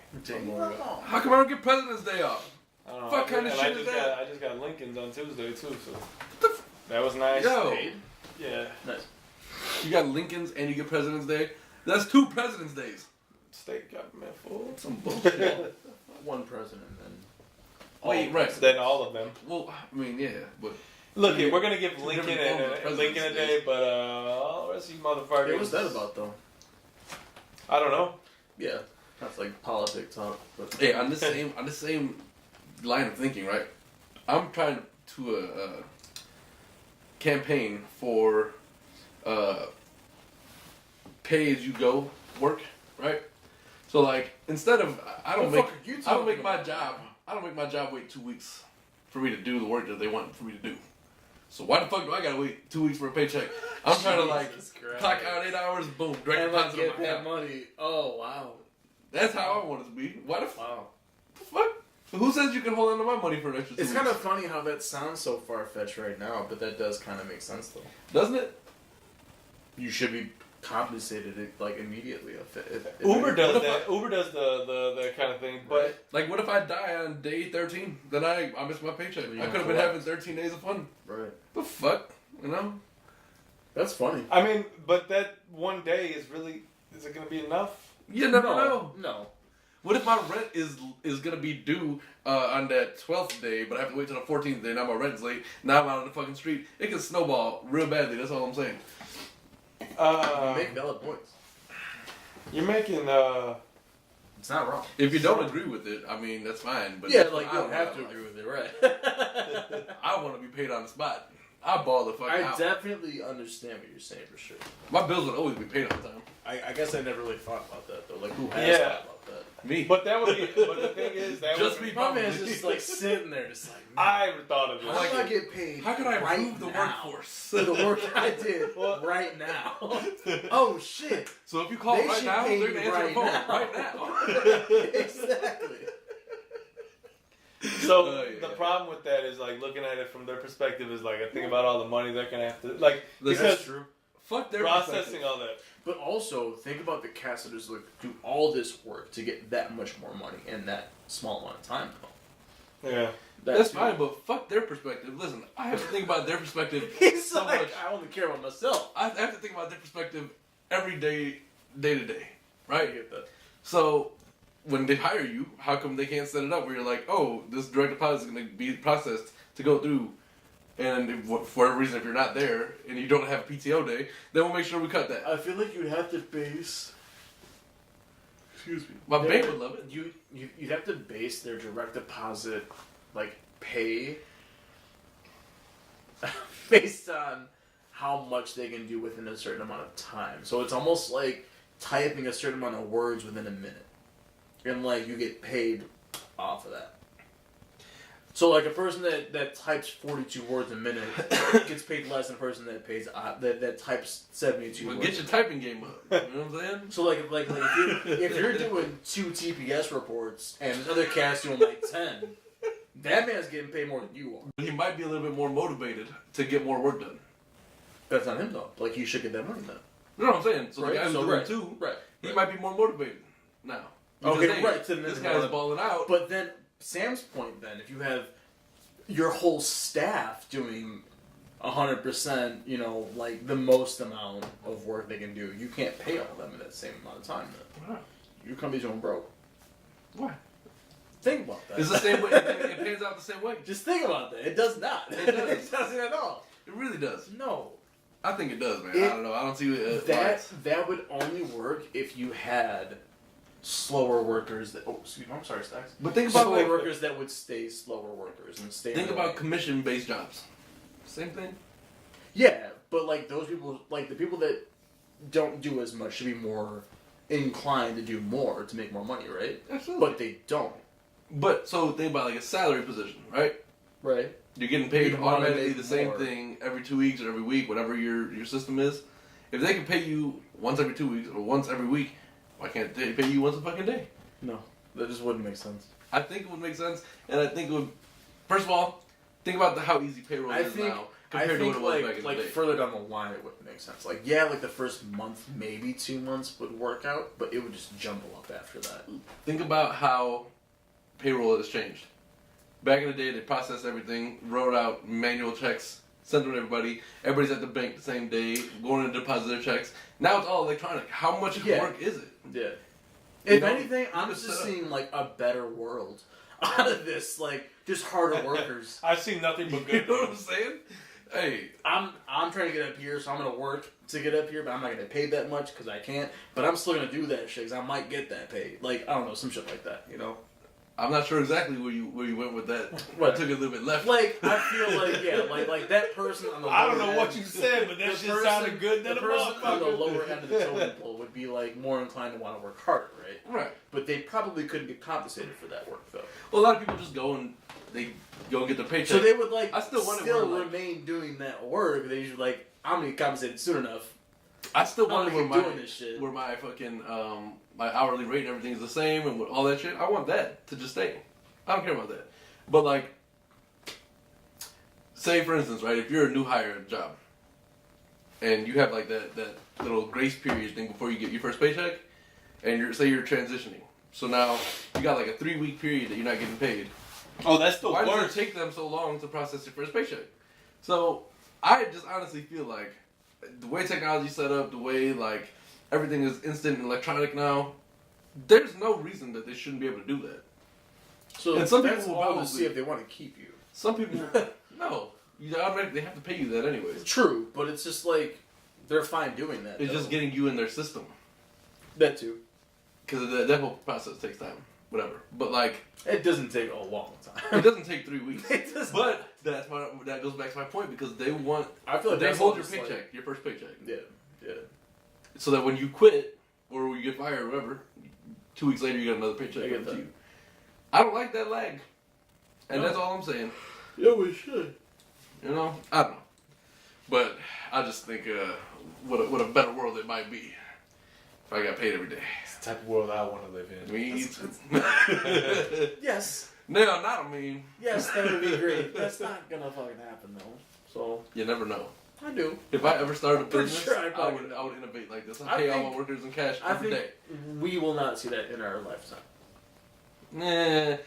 How come I don't get President's Day off? I don't know. Fuck kind of And shit is that? I just got Lincoln's on Tuesday too, so What the that was nice. Yo. Paid? Yeah. Nice. You got Lincoln's and you get President's Day? That's 2 President's Days. State government fool. Some bullshit. One president, then. Wait, right. Then all of them. Well, I mean, yeah, but... Look, Yeah. we're gonna give Two Lincoln different forms of and Lincoln a day, but all the rest of you motherfuckers. What was that about, though? I don't know. Yeah, that's like politics talk. But Hey, on the same line of thinking, right? I'm trying to campaign for pay as you go work, right? So like instead of I don't make my job wait 2 weeks for me to do the work that they want for me to do. So why the fuck do I gotta wait 2 weeks for a paycheck? I'm trying to like clock out 8 hours, boom, direct and like deposit get on my that account. money. Oh wow. That's how I want it to be. Why the Wow. fuck? Who says you can hold on to my money for an extra 2 It's weeks? kind of funny how that sounds so far fetched right now, but that does kind of make sense though. Doesn't it? You should be compensated like immediately. If Uber does what if that. Uber does the kind of thing, but Like, what if I die on day 13? Then I miss my paycheck. You I could have been collect. having 13 days of fun. Right. The fuck? You know? That's funny. I mean, but that one day is it gonna be enough? You never know. No. What if my rent is gonna be due on that 12th day, but I have to wait till the 14th day, now my rent's late, now I'm out on the fucking street. It can snowball real badly, that's all I'm saying. You make valid points. You're making It's not wrong. If you don't agree with it, I mean, that's fine. But Yeah, that's like what you I don't want have to out of agree life. with it, right? I want to be paid on the spot. I ball the fuck I out. definitely understand what you're saying for sure. My bills would always be paid on time. I guess I never really thought about that though. Like who has Yeah. thought about that? Me. but that would be. But the thing is, that Just would me. be. My man's just like sitting there, just like I haven't thought of how this. do I get paid? How could I right improve the now workforce? for the work I did Well- right now? Oh shit! So if you call They right should now, pay they're gonna you answer the right phone now. right now. Exactly. So Yeah. the problem with that is like looking at it from their perspective is like I think about all the money they're gonna have to like Listen, because true. Fuck their processing perspective. all that. But also think about the cast that just like do all this work to get that much more money in that small amount of time. Yeah. That's fine, but fuck their perspective. Listen, I have to think about their perspective He's so like, much. I only care about myself. I have to think about their perspective every day, day to day, right? I get that. So when they hire you, how come they can't set it up where you're like, oh, this direct deposit is going to be processed to go through, and if, for whatever reason, if you're not there and you don't have a PTO day, then we'll make sure we cut that. I feel like you'd have to base. Excuse me. My bank would love it. You'd have to base their direct deposit like pay based on how much they can do within a certain amount of time. So it's almost like typing a certain amount of words within a minute, and like you get paid off of that. So like a person that types 42 words a minute gets paid less than a person that pays that types 72 Well, words. get your typing game up. You know what I'm saying? So like if you're doing 2 TPS reports and this other cat's doing like 10, that man's getting paid more than you are. He might be a little bit more motivated to get more work done. That's not him though. Like he should get that money then. You know what I'm saying? So Right, the guy who's so doing right, two, right, he right. might be more motivated now. Okay, Because, hey, right, so then this it's guy's more- balling out. But then Sam's point then, if you have your whole staff doing 100%, you know, like the most amount of work they can do, you can't pay all of them in that same amount of time then. Why? Your company's going broke. Why? Think about that. It's the same way. It pays out the same way. Just think about that. It does not. It does. It doesn't at all. It really does. No. I think it does, man. It- I don't know. I don't see it. That would only work if you had slower workers that. Oh, excuse me. I'm sorry, Stacks. But think about Slower like, workers that would stay slower workers and stay. think in about the- commission-based jobs. Same thing. Yeah, but like those people, like the people that don't do as much, should be more inclined to do more to make more money, right? Absolutely. But they don't. But so think about like a salary position, right? Right. You're getting paid You'd wanna automatically make the same more. thing every 2 weeks or every week, whatever your system is. If they can pay you once every 2 weeks or once every week, why can't they pay you once a fucking day? No, that just wouldn't make sense. I think it would make sense, and I think it would. First of all, think about how easy payroll I is think now. compared to what it was back in the day. further down the line, it wouldn't make sense. Like, yeah, like the first month, maybe 2 months would work out, but it would just jumble up after that. Think about how payroll has changed. Back in the day, they processed everything, wrote out manual checks, sent them to everybody. Everybody's at the bank the same day, going to deposit their checks. Now it's all electronic. How much work is it? Yeah. If anything, I'm just seeing like a better world out of this. Like, just harder workers. I've seen nothing but good. You know what I'm saying? Hey, I'm trying to get up here, so I'm gonna work to get up here, but I'm not gonna get paid that much because I can't. But I'm still gonna do that shit because I might get that paid. Like, I don't know, some shit like that, you know. I'm not sure exactly where you went with that. What? I took it a little bit left. Like, I feel like, yeah, like that person on the I lower don't know end, what you said, but that shit sounded good. The person on the lower end of the totem pole would be like more inclined to want to work harder, right? Right. But they probably couldn't get compensated for that work, though. Well, a lot of people just go and get their paycheck. So they would like I still remain doing that work. They usually like, I'm gonna get compensated soon enough. I still wonder I'm where doing this shit. where my fucking my hourly rate and everything is the same and all that shit. I want that to just stay. I don't care about that. But like, say for instance, right, if you're a new hire at a job and you have like that little grace period thing before you get your first paycheck, and you're transitioning. So now you got like a 3-week period that you're not getting paid. Oh, that's the Why worst. does it take them so long to process your first paycheck? So I just honestly feel like the way technology's set up, the way like everything is instant and electronic now, there's no reason that they shouldn't be able to do that. So and some that's people will all probably to see if they want to keep you. Some people, no, you automatically have to pay you that anyways. True, but it's just like they're fine doing that. It's just getting you in their system that too. Because that whole process takes time. Whatever, but like it doesn't take a long time. It doesn't take 3 weeks. It does but that goes back to my point because they want. I feel like they that's hold your almost paycheck, like, your first paycheck. Yeah. So that when you quit or you get fired or whatever, 2 weeks later you get another paycheck. I get that. I don't like that lag, and No. that's all I'm saying. Yeah, we should. You know, I don't know, but I just think what a better world it might be if I got paid every day. It's the type of world I want to live in. Me too. Yes. No, not I mean. Yes, that would be great. That's not gonna fucking happen though. So You never know. I do. If I ever started a I'm pretty business, sure I would innovate like this. I I pay all think- my workers in cash I every think day. we will not see that in our lifetime. Nah.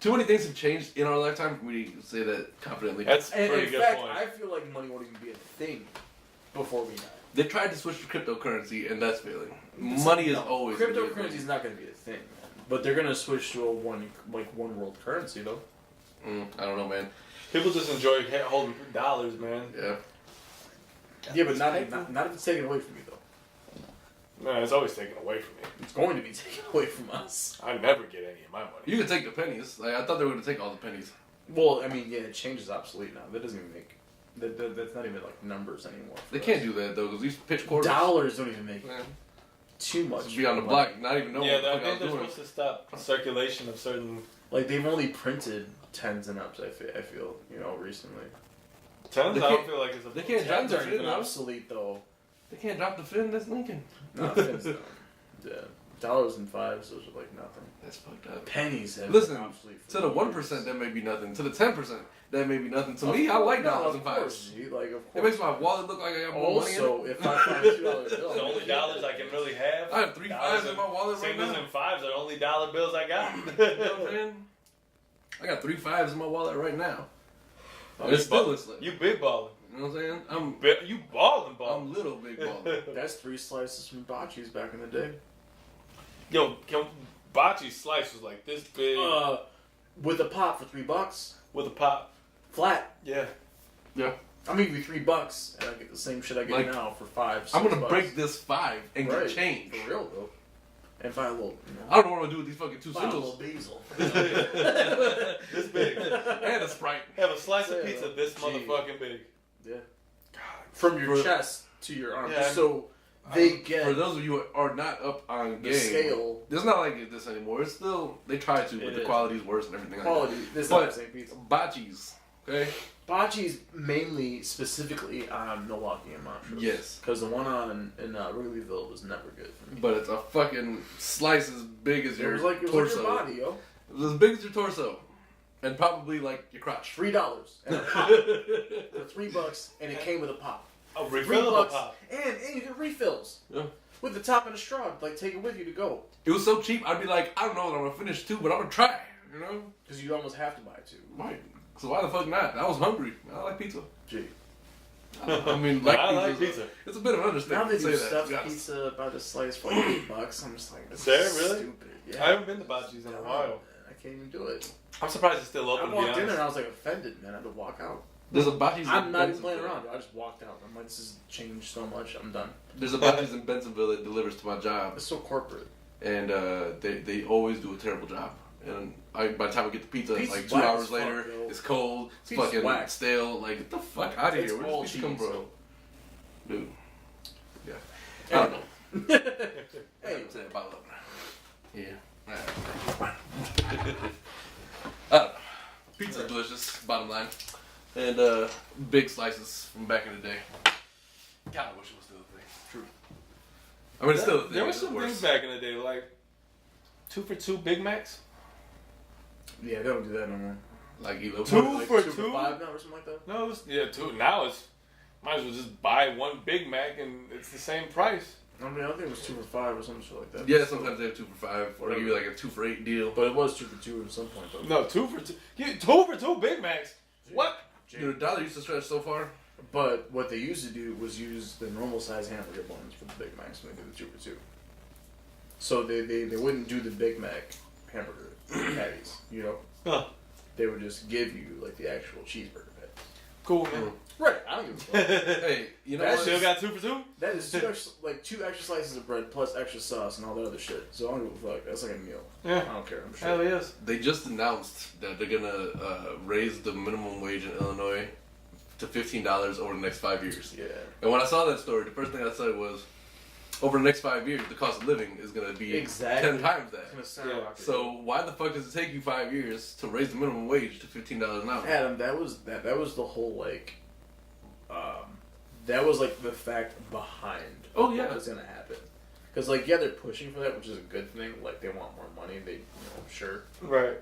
Too many things have changed in our lifetime for me to say that confidently. That's a And pretty in good fact, point. I feel like money won't even be a thing before we die. They tried to switch to cryptocurrency, and that's failing. Money is always gonna be a cryptocurrency thing. is not going to be a thing, man. But they're going to switch to a one world currency though. I don't know, man. People just enjoy holding dollars, man. Yeah. Yeah, but not if it's taken away from you though. No, it's always taken away from me. It's going to be taken away from us. I never get any of my money. You can take the pennies. Like I thought they were gonna take all the pennies. Well, I mean, yeah, change is obsolete now. That doesn't even make that's not even like numbers anymore. They can't do that though, because these pitch quarters. Dollars don't even make Man, too much. just be on the block, not even know Yeah, what the I fuck I think they're was doing. supposed to stop circulation of certain Like they've only printed tens and ups. I feel recently. tens. They I don't can't- feel like it's a they can't drop Tens the aren't fin even now. obsolete though. They can't drop the fin. That's Lincoln. No, fins don't. Yeah, dollars and fives, those are like nothing. That's fucked up. Pennies have Listen, been obsolete. For To the years. 1%, that may be nothing. To the 10%, that may be nothing. To Of me, I course- like no, dollars of and fives. course, G, like of It course. makes my wallet look like I got more money in it. Also, if I find $2 bill, It's the only dollars I can really have. I have 3 fives in my wallet right Singles now. and fives are the only dollar bills I got. You know what I'm saying? I got 3 fives in my wallet right now. Oh, And it you still bu- looks like. You big balling. You know what I'm saying? You balling. I'm little big baller. That's 3 slices from Bocce's back in the day. Yo, Bocce's slice was like this big With a pop for $3, with a pop. flat. Yeah. Yeah. I'm giving you $3, and I get the same shit I get Like, now for $5. I'm gonna $6. break this 5 and Right. get change. For real though. And buy a little. I don't know what I'm gonna do with these fucking 2 buy a little singles basil. This big. and a Sprite. Have a slice Yeah, of pizza this gee. motherfucking big. Yeah. God. From your For- chest to your arm, Yeah, just so they get For those of you who are not up on the game, scale it's not like this anymore. It's still they try to, but It the is. quality is worse and everything. quality. This is But- not the same pizza. Like that. Bocce's, okay? Bocce's mainly, specifically on Milwaukee and Montrose. Yes. Because the one in Wrigleyville was never good for me. But it's a fucking slice as big as It your was like torso. your body, yo. It was as big as your torso. And probably like your crotch. $3 and a pop for $3, and it came with a pop. A $3, refillable pop. and you get refills. Yeah. With the top and a straw, like take it with you to go. It was so cheap. I'd be like, I don't know that I'm gonna finish 2, but I'm gonna try. You know? Because you almost have to buy 2. Right. So why the fuck not? I was hungry. I like pizza. Gee. I mean, I like pizza. It's a bit of an Now understatement they to do say that. stuffed to be honest. pizza by the slice for like $8. I'm just like, this Is there is really? stupid. I Yeah. haven't been to Bocce's in a while. I can't even do it. I'm surprised it's still I open, to be walked in honest. there and I was like offended, man. I had to walk out. There's a Bocce's I'm in not even playing Bensenville. around, dude. I just walked out. I'm like, this has changed so much. I'm done. There's a Bocce's in Bensenville that delivers to my job, It's so corporate. and they always do a terrible job. And by the time I get the pizza, it's Pizza's like 2 whack hours as fuck, later, yo. it's cold, it's Pizza's fucking whack. stale. Like, get the fuck out of It's here. Where all does pizza come cheese. from? Dude. Yeah. I Hey. don't know. Hey, Say it about it. Yeah. I don't know. Pizza's delicious, bottom line. And big slices from back in the day. God, I wish it was still a thing. True. I mean, it's still a thing. There were it's some worse. things back in the day, like 2 for $2 Big Macs. yeah, they don't do that no more. Like, Elo. Two like, for 2 two? for $5 now or something like that. No, it was, yeah, 2. Now it's might as well just buy 1 Big Mac and it's the same price. I mean, I think it was 2 for $5 or some shit like that. Yeah, sometimes they have 2 for $5, or they give you like a 2 for $8 deal. But it was 2 for 2 at some point though. No, 2 for 2. Yeah, 2 for 2 Big Macs. What? Dude, $1 used to stretch so far. But what they used to do was use the normal size hamburger buns for the Big Macs when they did the 2 for 2. So they wouldn't do the Big Mac hamburger patties, you know? Huh. They would just give you like the actual cheeseburger patties. Cool, man. Right, I don't give a fuck. Hey, you know That what? Still got 2 for 2? That is 2 extra slices of bread plus extra sauce and all that other shit. So I don't give a fuck. That's like a meal. Yeah. I don't care. I'm sure. Hell yes. They just announced that they're gonna raise the minimum wage in Illinois to $15 over the next 5 years. Yeah. And when I saw that story, the first thing I said was, over the next 5 years, the cost of living is gonna be Exactly. 10 times that. It's gonna skyrocket. So why the fuck does it take you 5 years to raise the minimum wage to $15 an hour? Adam, that was the whole like, that was like the fact behind. Oh, yeah. what was gonna happen. Because like yeah, they're pushing for that, which is a good thing. Like they want more money. They sure. Right.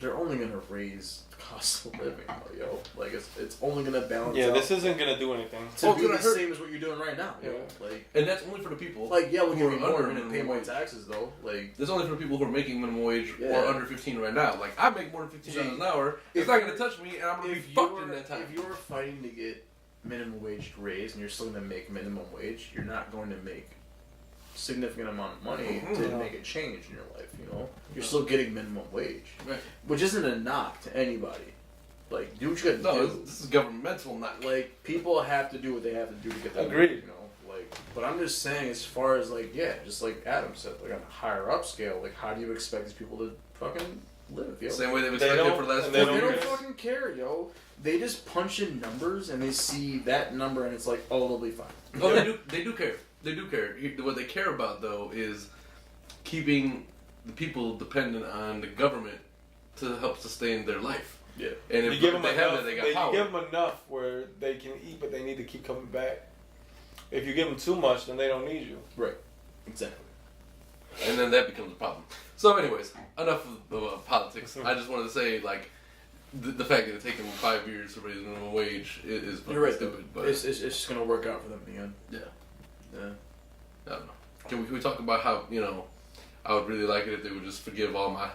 They're only gonna raise the cost of living, yo. Like it's only gonna balance. Yeah, out this isn't going to do anything. to Oh, be it's the gonna hurt. same as what you're doing right now. Yo. Yeah. Like And that's only for the people. yeah, we'll who give are you more. under We're gonna pay minimum more wage. taxes though. Like That's only for the people who are making minimum wage or Yeah. under 15 right now. Like, I make more than $15 an hour. It's if not going to touch me, and I'm going to be fucked in that time. if you're fighting to get minimum wage raised and you're still gonna make minimum wage, you're not going to make significant amount of money to No. make a change in your life. You know, you're still getting minimum wage, Right. which isn't a knock to anybody. Like, do what you gotta No, do. this is governmental, not Like, people have to do what they have to do to get that. Agreed. money, you know, like, but I'm just saying, as far as like, yeah, just like Adam said, like on a higher up scale, like, how do you expect these people to fucking live? Yo? Same way they've They expected don't- for the last and 40 They don't years. fucking care, yo. They just punch in numbers and they see that number and it's like, oh, it'll be fine. Oh, they do care. They do care. What they care about, though, is keeping the people dependent on the government to help sustain their life. Yeah. And You if give them they enough, have that, they got you power. give them enough where they can eat, but they need to keep coming back. If you give them too much, then they don't need you. Right. Exactly. And then that becomes a problem. So, anyways, enough of politics. I just wanted to say, like, the fact that it's taken 5 years to raise minimum wage is fucking You're right, stupid. though. But It's just gonna work out for them in the end. yeah, Yeah. I don't know. Can we talk about how, I would really like it if they would just forgive all my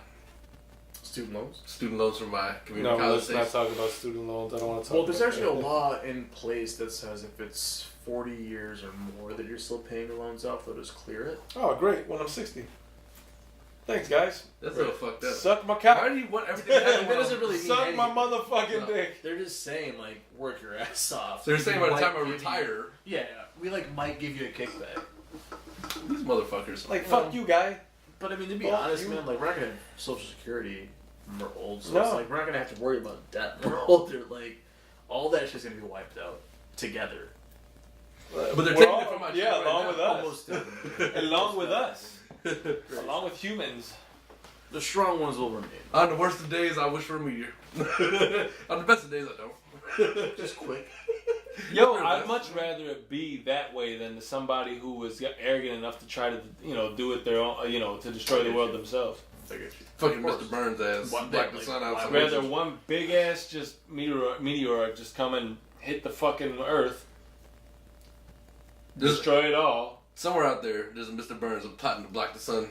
Student loans. student loans from my community No, college let's not days? talk about student loans. I don't want to talk Well, about there's actually a that. law in place that says if it's 40 years or more that you're still paying the loans off, they'll just clear it. Oh, great. When I'm 60. Thanks, guys. That's so fucked up. Suck my Why cock. do you want everything to happen? That doesn't really mean Suck my anything. motherfucking No. dick. They're just saying, like, work your ass off. So they're saying by the We time I might give retire, you- Yeah, we, like, might give you a kickback. these motherfuckers. Like, fuck you, guy. But, I mean, to be Fuck honest, you. man, like, we're not gonna have Social Security when we're old, so No. it's like, we're not gonna have to worry about debt when we're older. Like, all that shit's gonna be wiped out together. But they're We're taking all- it from my yeah, shit right along now. with us. Almost definitely. Along with us. Along with humans. The strong ones will remain. On the worst of days, I wish for a meteor. On the best of days, I don't. Just quick. Yo, I'd much rather it be that way than somebody who was arrogant enough to try to, do it their own, to destroy the world themselves. I get you. Fucking Of course. Mr. Burns ass. One Black day, the sun like, out. why some would Rather bitches. one big ass just meteor just come and hit the fucking Earth, There's- destroy it all. Somewhere out there, there's a Mr. Burns plotting to block the sun.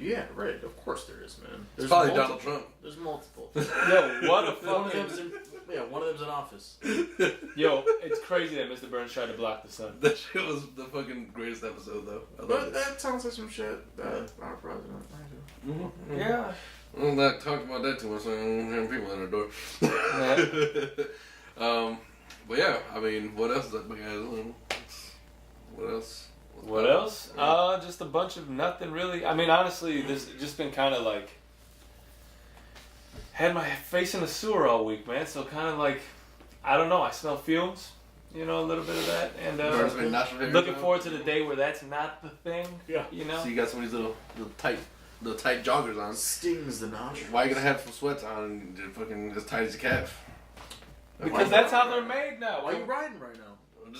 Yeah, right. Of course there is, man. It's There's probably multiple. Donald Trump. There's multiple. Yo, what a one of fucking them's in, one of them's in office. yo! It's crazy that Mr. Burns tried to block the sun. That shit was the fucking greatest episode, though. I love But it. that sounds like some shit that our president might do. Mm-hmm. Yeah. I'm not talking about that too much. So I don't have people in the door. But yeah, I mean, what else is that big ass? What else? What else? Just a bunch of nothing really. I mean, honestly, this just been kind of like had my face in the sewer all week, man. So kind of like, I don't know. I smell fumes, a little bit of that, and Burns made natural hair looking now. forward to the day where that's not the thing. Yeah. So you got some of these little tight joggers on. Stings the nostrils. Why you gonna have some sweats on and they're fucking as tight as a calf? Because that's how they're made now. Why are you riding right now?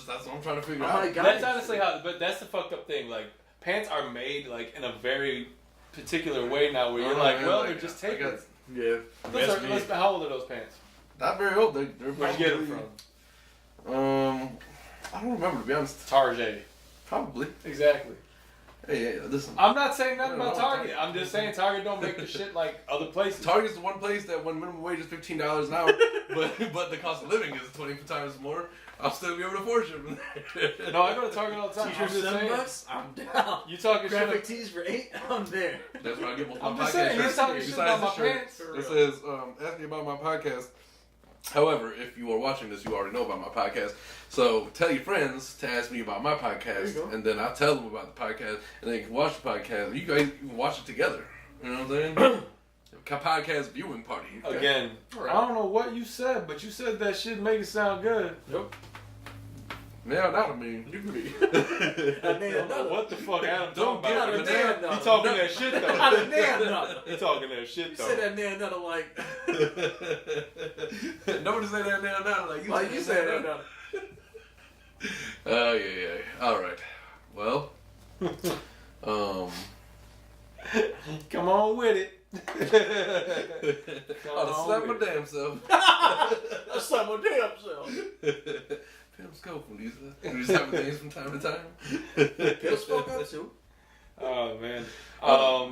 That's what I'm trying to figure Oh out. my God. That's honestly how, but that's the fucked up thing. Like, pants are made, like, in a very particular way now where you're like, well, they're just I got- tapers. Yeah. How old are those pants? Not very old. They're Where'd you get them from? I don't remember, to be honest. Target. Probably. Exactly. Hey, listen. I'm not saying nothing No, about no, Target. I'm just saying Target don't make the shit like other places. Target's the one place that when minimum wage is $15 an hour, but the cost of living is 20 times more, I'll still be able to afford it. No, I go to Target all the time. I'm T-shirts just saying. $7? I'm down. You talking Graphic shit? tees for $8? I'm there. That's where I get most of I'm my just podcast saying. You're shirts. talking shit about Besides my the shirt, pants. it says, ask me about my podcast. However, if you are watching this, you already know about my podcast. So tell your friends to ask me about my There podcast, you go. and then I'll tell them about the podcast, and they can watch the podcast. You guys can watch it together. You know what I'm saying? Podcast viewing party. okay? Again, I don't know what you said, but you said that shit make it sound good. Nope. Yeah, that would mean. You can be. I don't know what the fuck Adam Don't talking get about. it, man. He talking that shit though. Not a damn nothing. He talking that shit You though. said that damn nothing like. Nobody say that now. Like you, Like you said that nothing. Oh yeah. All right. Well. Come on with it. I'll slap my damn self. I slapped my damn self. Pimp scope from these. We just having things from time to time. Bill spoke up too. Oh man.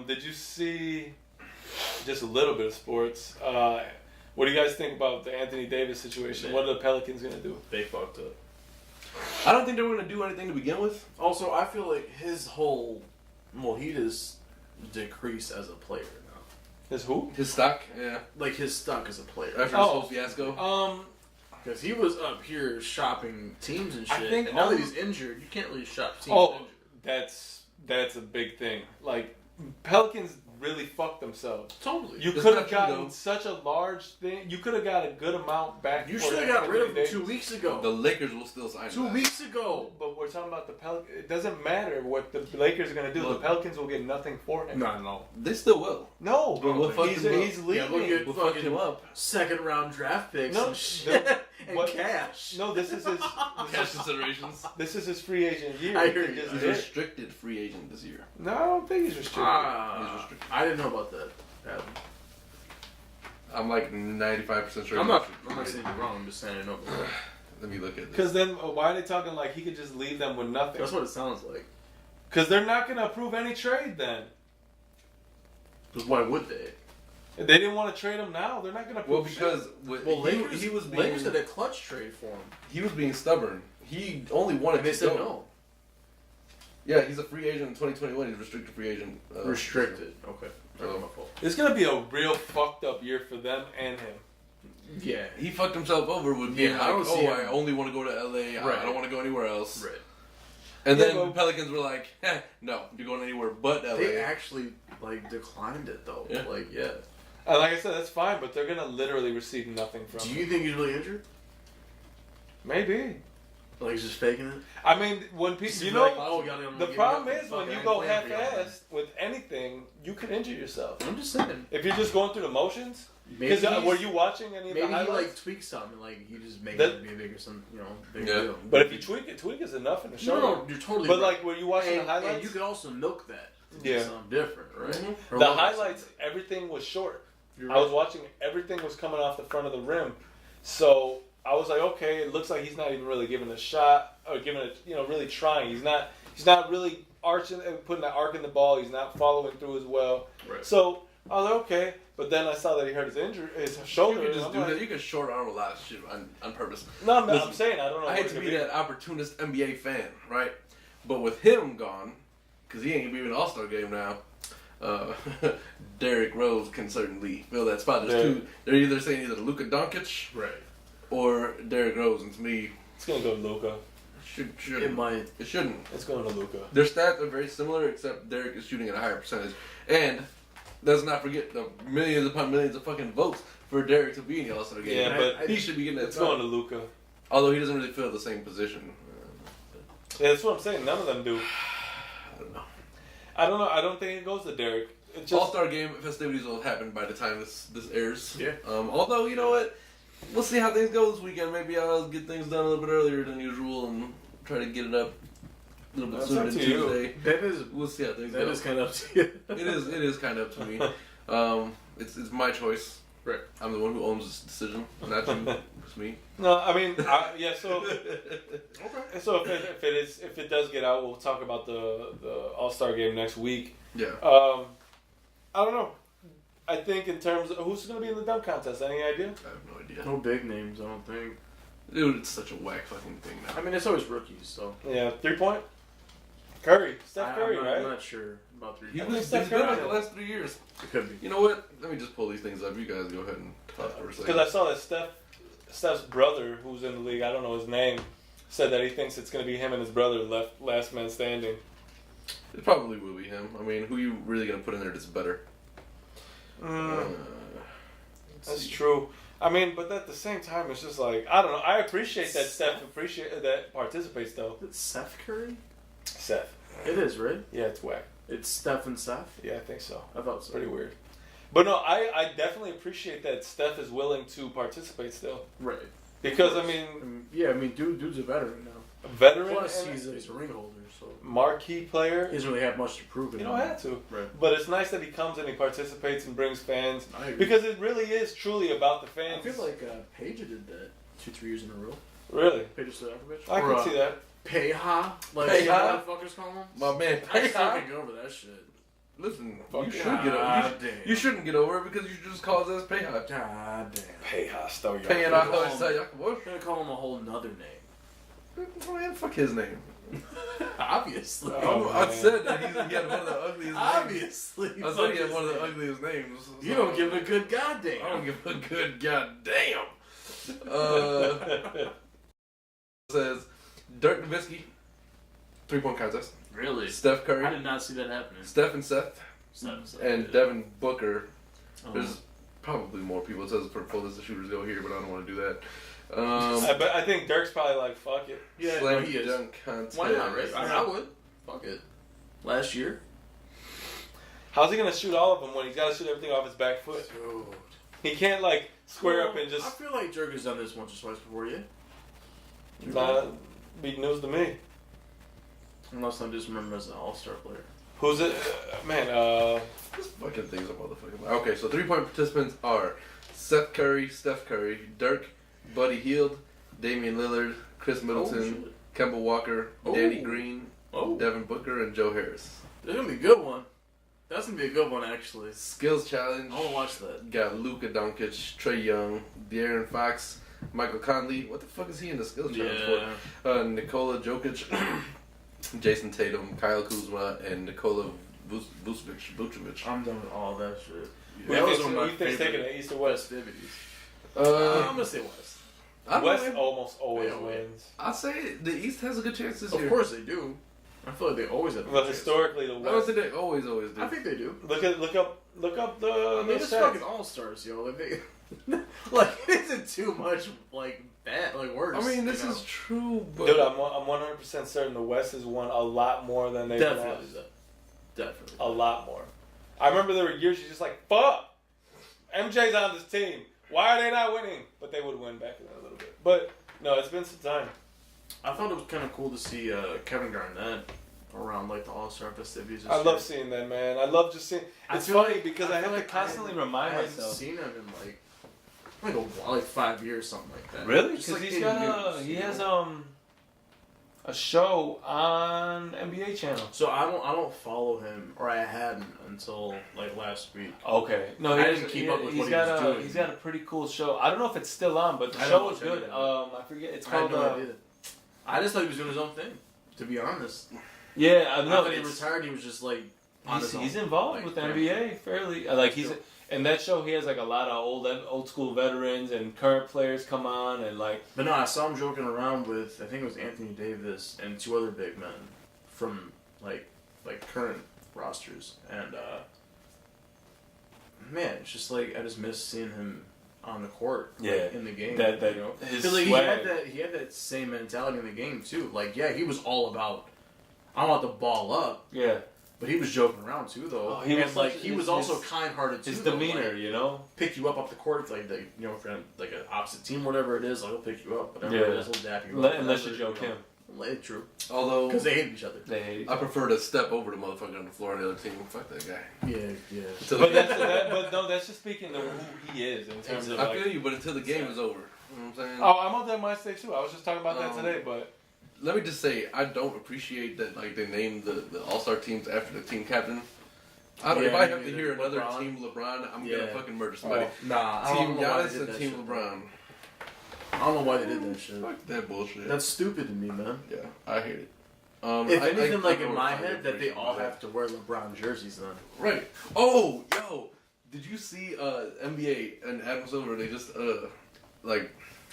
Did you see just a little bit of sports? What do you guys think about the Anthony Davis situation? What are the Pelicans gonna do? They fucked up. I don't think they were gonna do anything to begin with. Also, I feel like his whole, he just decreased as a player now. His who? His stock, yeah. Like his stock as a player. After this Oh. whole fiasco. Because he was up here shopping teams and I shit. think and now that he's injured, you can't really shop teams Oh, injured. that's a big thing. Like Pelicans really fucked themselves. Totally. You It's could not have true, gotten though. such a large thing. You could have got a good amount back. You for should have got rid of him Anthony 2 Davis. weeks ago. The Lakers will still sign 2 him. weeks ago. But we're talking about the Pelicans. It doesn't matter what the Lakers are going to do. Look. The Pelicans will get nothing for him. No. They still will. No, But we'll fuck he's him up. leaving. Yeah, look at We'll fuck fucking him up. second round draft picks No, and shit. and what- cash. No, this is his. Cash considerations. This is his free agent year. I He hear can you. just He's hit. restricted free agent this year. No, I don't think he's restricted. He's restricted. I didn't know about that. Adam. I'm like 95% sure. I'm he's not restricted. saying you're wrong. I'm just saying I didn't know about that. Let me look at this. Because then, why are they talking like he could just leave them with nothing? That's what it sounds like. Because they're not going to approve any trade then. Because why would they? If they didn't want to trade him now, they're not going to approve Well, because Well, Lakers, he was being Lakers did a clutch trade for him. he was being stubborn. He only wanted And they to said go. no. Yeah, he's a free agent in 2021. He's a restricted free agent. Restricted. Okay. So- That's my fault. It's going to be a real fucked up year for them and him. Yeah. He fucked himself over with being Yeah, like, I don't see I him. only want to go to LA. Right. I don't want to go anywhere else. Right. And Yeah, then but- the Pelicans were like, no, you're going anywhere but LA. They actually declined it though. Yeah. Yeah. Like I said, that's fine, but they're going to literally receive nothing from Do him. you think he's really injured? Maybe. Like he's just faking it? I mean, when people, Just you be know, like, oh, y'all didn't the give me problem nothing. is when Fuck, I you ain't go playing for y'all. half-assed with anything, you can injure yourself. I'm just saying. If you're just going through the motions. Maybe Because were he's- you watching any of Maybe the he highlights? tweaks something, like he just makes That- it be a bigger, bigger Yeah. deal. But if you tweak is enough in the show. no, you're totally. But right. like, were you watching the and highlights? you could also milk that. to do Yeah. something different, right? Mm-hmm. Or The look at highlights, something. everything was short. You're I was right. watching, everything was coming off the front of the rim. So I was like, okay, it looks like he's not even really giving a shot or giving it, really trying. He's not really arching and putting that arc in the ball. He's not following through as well. Right. So I was like, okay. But then I saw that he hurt his shoulder. You can and just I'm do like, that. You can short arm a lot of shit on purpose. No, I'm Listen, saying I don't know. I what hate it to could be that opportunist NBA fan, right? But with him gone, because he ain't gonna be in an All-Star game now, Derrick Rose can certainly fill that spot. They're either saying either Luka Doncic Right. or Derrick Rose, and to me, It's gonna go to Luka. shouldn't. It might. It shouldn't. It's going to Luka. Their stats are very similar, except Derrick is shooting at a higher percentage. And let's not forget the millions upon millions of fucking votes for Derrick to be in the All-Star game. Yeah, but he should be getting that It's spot. going to Luka. Although he doesn't really fill the same position. Yeah, that's what I'm saying. None of them do. I don't know. I don't know. I don't think it goes to Derrick. It just All-Star game festivities will happen by the time this airs. Yeah. Although, you know what? We'll see how things go this weekend. Maybe I'll get things done a little bit earlier than usual and try to get it up a little bit That's sooner up than to you. Tuesday. That is. We'll see how things That go. is kind of up to you. It is kind of up to me. It's my choice. Right. I'm the one who owns this decision, not you. It's me. no. I mean, yeah. So, Okay. so if it does get out, we'll talk about the All-Star game next week. Yeah. I don't know. I think in terms of who's going to be in the dunk contest. Any idea? I have no idea. No big names, I don't think. Dude, it's such a whack fucking thing now. I mean, it's always rookies, so. Yeah, 3-point. Curry, Steph Curry, I'm right? not sure about three. He I was think Steph he's been Curry like the did. last 3 years. It could be. You know what? Let me just pull these things up. You guys go ahead and talk for a second. Because I saw that Steph's brother, who's in the league, I don't know his name, said that he thinks it's going to be him and his brother last man standing. It probably will be him. I mean, who you really gonna put in there that's better? Let's That's see. true. I mean, but at the same time, it's just like I don't know. I appreciate that Steph that participates though. Is it Seth Curry? Seth. It is, right? Yeah, it's whack. It's Steph and Seth? Yeah, I think so. I thought It's so. pretty weird. But no, I definitely appreciate that Steph is willing to participate still. Right. Because I mean, Yeah, I mean, dude's a veteran now. a veteran Plus, and he's a ring holder, so marquee player. he doesn't really have much to prove. You don't have to. Right. But it's nice that he comes and he participates and brings fans. I agree. Because it really is truly about the I fans. feel like Peja did that 2-3 years in a row. Really? Peja Stojakovic. I can see that. Peja, like Peja? some motherfuckers call him. My man, I still can't get over that shit. listen, Fuck you should God get over. damn. You shouldn't get over it because you should just call his ass Peja. God damn. Peja Paying off his I'm gonna call him a whole nother name. Man, fuck his name. Obviously. Oh, I man. said that he had one of the ugliest names. Obviously. I said he had one of the ugliest names. You don't give a good goddamn. I don't give a good goddamn. Says Dirk Nowitzki, 3-point contest. Really? Steph I Curry, did not see that happening. Steph and Seth, and Devin Booker. Oh. There's probably more people. It says for full list of shooters go here, but I don't want to do that. I think Dirk's probably like, fuck it. Yeah, Slam no, he is. dunk contest. Why not, right? I would. Fuck it. Last year? How's he gonna shoot all of them when he's got to shoot everything off his back foot? Dude. He can't like square up and I just feel like Dirk has done this once or twice before, yeah? not be news to me. Unless I just remember him as an all-star player. Who's it? Man, This fucking thing's a motherfucking. Okay, so 3-point participants are Seth Curry, Steph Curry, Dirk, Buddy Hield, Damian Lillard, Chris Middleton, shit. Kemba Walker, Oh. Danny Green, Oh. Devin Booker, and Joe Harris. That's gonna be a good one. That's gonna be a good one, actually. Skills challenge. I wanna watch that. Got Luka Doncic, Trey Young, De'Aaron Fox, Michael Conley. What the fuck is he in the skills challenge Yeah. for? Nikola Jokic, Jason Tatum, Kyle Kuzma, and Nikola Vucevic. I'm done with all that shit. who That you was think's, one who of you my think's taking favorite it, East or West? festivities. I'm I'm gonna say West. West almost always Yeah, wins. I'll say the East has a good chance this year. Of course they do. I feel like they always have. a But chance. historically, the I don't West. think they always do. I think they do. Look up the. I mean, the it's stats. fucking all stars, yo. Like, they, like, it isn't too much like bad, like worse. I mean, this you know? is true, but Dude, I'm 100% certain the West has won a lot more than they've definitely, lost. definitely. A lot more. I remember there were years you're just like, fuck! MJ's on this team. Why are they not winning? But they would win back in a little bit. But no, it's been some time. I thought it was kind of cool to see Kevin Garnett around like the All-Star festivities. This I year. love seeing that, man. I love just seeing. I It's feel funny like- because I I feel have like to constantly remind I haven't myself. seen him in like 5 years, something like that. Really? Just, Because like, he's in got news, he you has know? a show on NBA channel. So I don't follow him, or I hadn't until like last week. Okay. No, I didn't keep up with he's what he got was doing. He's got a pretty cool show. I don't know if it's still on, but the I show don't is watch any good. of I forget. It's I had called. no idea. I just thought he was doing his own thing. To be honest, Yeah, I I know. thought he retired. He was just like on his own. He's involved Like, with the yeah. NBA fairly. Like he's in that show. He has like a lot of old school veterans and current players come on and like. But no, I saw him joking around with I think it was Anthony Davis and 2 other big men from like current rosters, and man, it's just like I just miss seeing him on the court, like, in the game. That you know, his 'cause, like, swag. he had that same mentality in the game too. Like, yeah, he was all about I want the ball up, Yeah. but he was joking around too, though. Oh, he was like such- he his- was also his- kind-hearted too. His though, demeanor, like, you know. pick you up the court, like the, you know, if you're on, like an opposite team, whatever it is, like he'll pick you up, whatever it Yeah. is, he'll dap you up. Unless you whatever, joke know. him. True, Although because they hate each other. They hate. Each I other. prefer to step over the motherfucker on the floor on the other team. Fuck that guy. Yeah, yeah. Until But the- but no, that's just speaking of who he is in terms of I like. feel you, but until the game is over. You know what I'm saying? Oh, I'm on that mindset too. I was just talking about that Um, today, but Let me just say, I don't appreciate that like they named the All-Star teams after the team captain. I don't, if Yeah, I have me to neither. hear another LeBron. team LeBron, I'm Yeah. gonna fucking murder somebody. Nah, I Team don't know why they Giannis did and that Team shit. LeBron. I don't know why they did that shit. Fuck that bullshit. That's stupid to me, man. yeah, I hate it. If anything, like in don't my find head, that they information all about have to wear LeBron jerseys then. Right. Oh, yo, did you see NBA and Adam Silver? They just like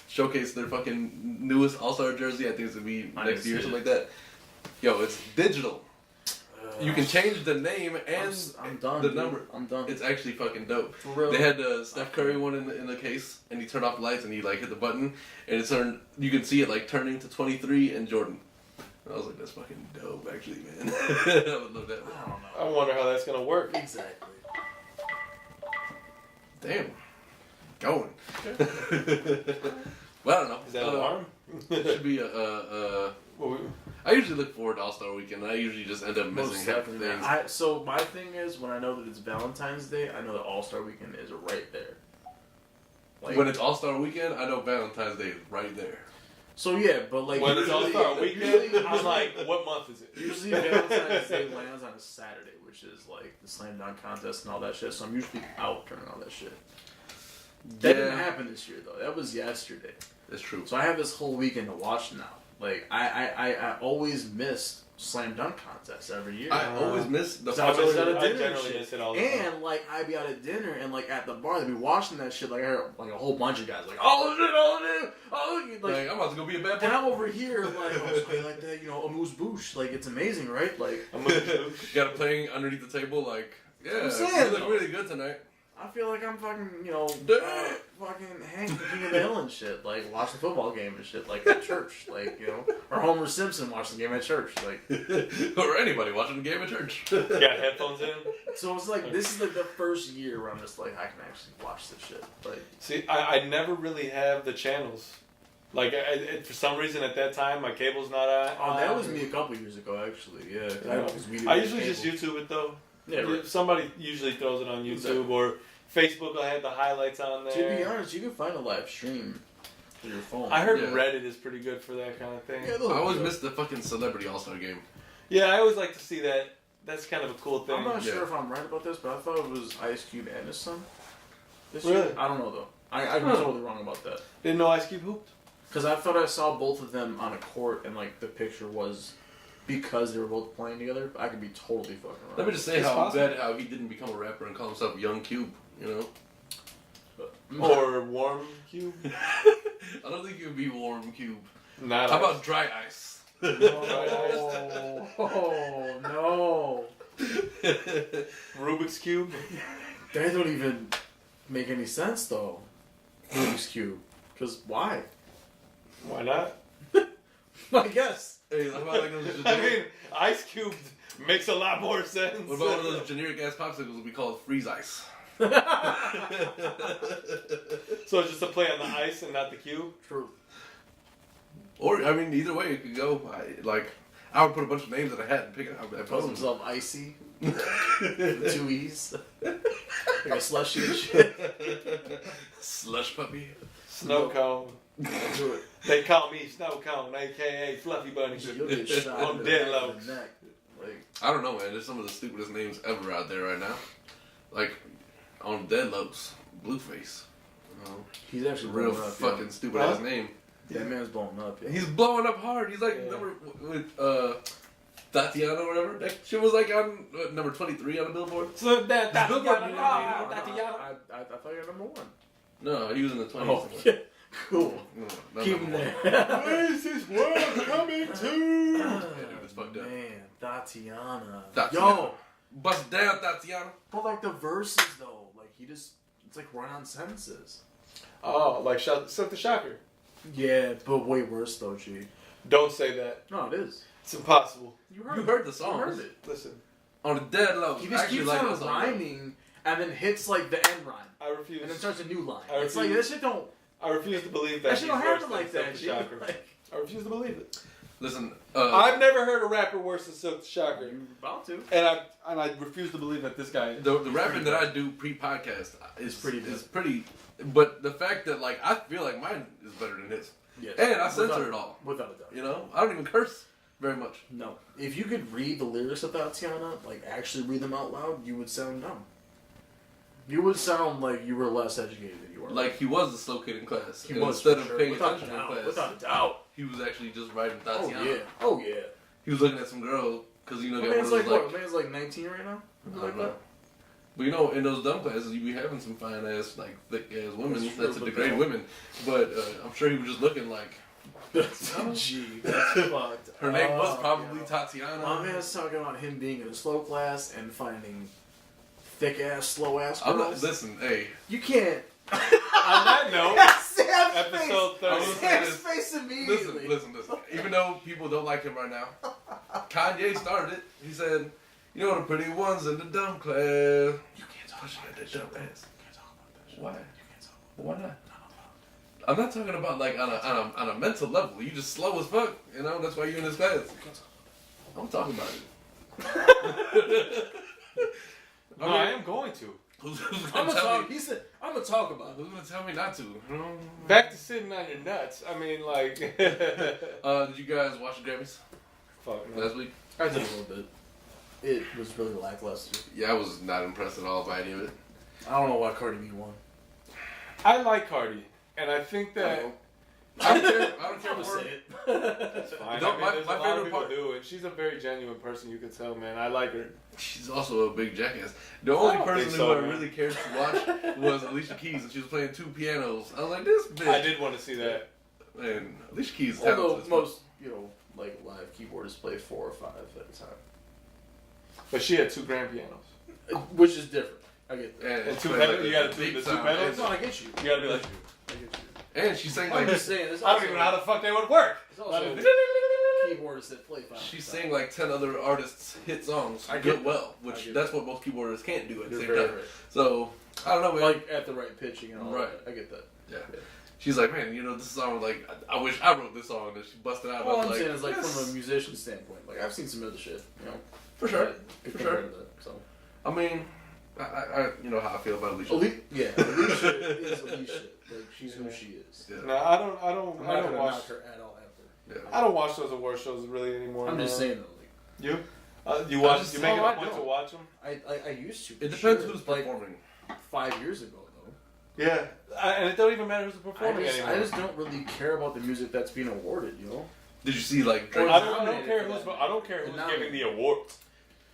showcased their fucking newest All-Star jersey. I think it's gonna be I next didn't year or see something like that. Yo, it's digital. You can change the name and I'm done. the dude. number. I'm done. It's actually fucking dope. For real. They had the Steph Curry one in the case, and he turned off the lights, and he like hit the button, and it turned. You can see it like turning to 23 and Jordan. I was like, that's fucking dope, actually, man. I would love that. I don't know. I wonder how that's gonna work. Exactly. Damn. Going. Well, I don't know. Is that an arm? It should be a. Well, we- I usually look forward to All-Star Weekend. I usually just end up missing Most half definitely. things. So my thing is, when I know that it's Valentine's Day, I know that All-Star Weekend is right there. Like, When it's All-Star Weekend, I know Valentine's Day is right there. so yeah, but like when it's usually- All-Star Weekend, usually- I'm like, what month is it? Usually Valentine's Day lands on a Saturday, which is like the slam dunk contest and all that shit. So I'm usually out during all that shit. That didn't happen this year though. That was yesterday. That's true. So I have this whole weekend to watch now. Like I always miss slam dunk contests every year. I always miss the So I was All-Star at a I dinner and generally shit. miss it all the time. And like I'd be out at dinner and like at the bar they'd be watching that shit. Like I heard like a whole bunch of guys like, oh shit, oh shit, oh shit. Like, I'm about to go be a bad boy. And I'm over here like, oh, so you like that, you know, amuse bouche. Like it's amazing, right? Like You got a playing underneath the table, like, yeah, I'm saying, you look though. really good tonight. I feel like I'm fucking, you know, Damn. fucking Hank the King of the Hill and shit. Like watching a football game and shit, like at church, like you know, or Homer Simpson watching the game at church, like. Or anybody watching the game at church. Got headphones in. So it's like this is like the first year where I'm just like I can actually watch this shit. Like See, I never really have the channels. Like, for some reason at that time, my cable's not on. oh, that was me a couple years ago actually. Yeah, I usually just YouTube it though. Yeah, right. Somebody usually throws it on YouTube Exactly. or Facebook. I had the highlights on there. To be honest, you can find a live stream on your phone. I heard Yeah. Reddit is pretty good for that kind of thing. Yeah, I always miss the fucking Celebrity All-Star game. Yeah, I always like to see that. That's kind of a cool thing. I'm not Yeah. sure if I'm right about this, but I thought it was Ice Cube and his son. This Really? year. I don't know though. I'm totally wrong about that. Didn't know Ice Cube hooped. Because I thought I saw both of them on a court, and like the picture was because they were both playing together. I could be totally fucking wrong. Let me just say It's how possible. bad how he didn't become a rapper and call himself Young Cube, you know? Or Warm Cube. I don't think he would be Warm Cube. Not How Ice. about Dry Ice? No. Oh no. Rubik's Cube? That don't even make any sense though. Rubik's Cube. Because why? Why not? I guess. Hey, how about like those I generic, mean, Ice Cube makes a lot more sense. what about one of those generic ass popsicles we call Freeze Ice? So it's just a play on the ice and not the cube? True. Or I mean, either way it could go. I would put a bunch of names in a hat and pick it out. It calls himself Icy. With 2 E's. Like a slushy and shit. Slush puppy. Snow cone. They call me Snow Cone, aka Fluffy Bunny. You'll get shot On in the dead back low. of the neck. Like, I don't know, man. There's some of the stupidest names ever out there right now. Like, on Dead Lows, Blueface. You know, he's actually real blowing up, fucking stupid ass name. That man's blowing up. Yeah. He's blowing up hard. He's like number with Tatiana or whatever. That shit was like on number 23 on the Billboard. So that Billboard- I thought you were number 1. No, he was in the 20s. Oh, yeah. Cool. No, Keep him no. there. Where is this world coming to? Yeah, dude, it's fucked up. Man, Tatiana. Tatiana. Yo, Bust down, Tatiana. but like the verses though, like he just, it's like run on sentences. Oh, like Silk the Shocker. Yeah, but way worse though, G. Don't say that. No, it is. It's impossible. You You heard the You songs. heard it. Listen, On the Dead Lows. He just Actually, keeps like on that song. rhyming and then hits like the end rhyme. I refuse. And then starts a new line. I It's like, refuse. this shit don't, I refuse to believe that. that shit don't he's worse happen than like Silk that, the G. Shocker. Like, I refuse to believe it. Listen, I've never heard a rapper worse than Silk the Shocker, you're about to. and I refuse to believe that this guy is. the rapping that I do pre-podcast is pretty is good. pretty. But the fact that like I feel like mine is better than his, Yes. and I censor Without- it all. Without a doubt. You know, I don't even curse very much. No. If you could read the lyrics of Tatiana, like actually read them out loud, you would sound dumb. You would sound like you were less educated than you are. Like he was a slow kid in class. he and was instead for of sure. paying Without attention a doubt. in class, Without a doubt. he was actually just writing Oh Tatiana. yeah. Oh yeah. He was looking at some girl because you know My got one man's of like those what? Man's like 19 right now. I Something don't like know. that. But you know, in those dumb classes, you be having some fine ass, like thick ass women That's true, that to but degrade no. women. But I'm sure he was just looking like Gee, that's fucked. her name was Oh, probably yeah. Tatiana. My man's talking about him being in a slow class and finding thick ass, slow ass I'm not, girls. listen, hey, You can't. On that note, Sam's episode face. 30. Sam's face immediately. listen. Even though people don't like him right now, Kanye started it. He said, "You know the pretty ones in the dumb class." You can't talk about that that dumb shit. ass. You can't talk about that shit. Why? You can't talk Why not? about that. I'm not talking about like on a mental level. You just slow as fuck. You know that's why you're in this class. I'm talking about it. No, I am going to. Who's I'm gonna gonna tell talk. me? He said, "I'm gonna talk about it." Who's gonna tell me not to? Back to sitting on your nuts. I mean, like. Did you guys watch the Grammys Fuck no. last week? I did a little bit. It was really lackluster. Yeah, I was not impressed at all by any of it. I don't know why Cardi B won. I like Cardi, and I think that. I don't care. I don't care I'm for gonna her. say it. It's fine. No, I mean, my there's a lot favorite of people part- do, and she's a very genuine person. You can tell, man. I like her. She's also a big jackass. The only don't person think who so, I man. really cared to watch was Alicia Keys, and she was playing 2 pianos. I was like, this bitch. I did want to see that. And Alicia Keys is Although talented as fuck. most, like live keyboardists play 4 or 5 at a time, But she had 2 grand pianos. which is different. I get that. And And two playing, pedals? like, You gotta a do big the two sound. pedals? No, I get you. You gotta be like. I get you. And she sang I'm like just saying. I don't even know how the fuck they would work. There's also keyboardists that play 5. she sang like 10 other artists' hit songs I get good that. well, I which get that's what most keyboardists can't do at the You're same very time. right. So I don't know, man. Like at the right pitching and all Right. that. I get that. Yeah. Yeah. She's like, man, this song, like, I wish I wrote this song, and she busted out. All I I'm was saying is like yes. from a musician standpoint. Like I've seen some other shit, For sure. Good For compared sure. to that, so. I mean, I you know how I feel about Alicia. Alicia is Alicia. Like she's who she is. Yeah. No, I I'm don't not gonna watch. knock her at all ever. Yeah. I don't watch those award shows really anymore. I'm just man. saying though, like You watch? just- You make it Oh, a I point to don't. watch them? I used to. It for depends sure. who's like performing. 5 years ago though. Yeah, and it don't even matter who's I performing just, anymore. I just don't really care about the music that's being awarded. Did you see, like, Drake? I don't care who's. I don't care who's Nominated. giving the awards.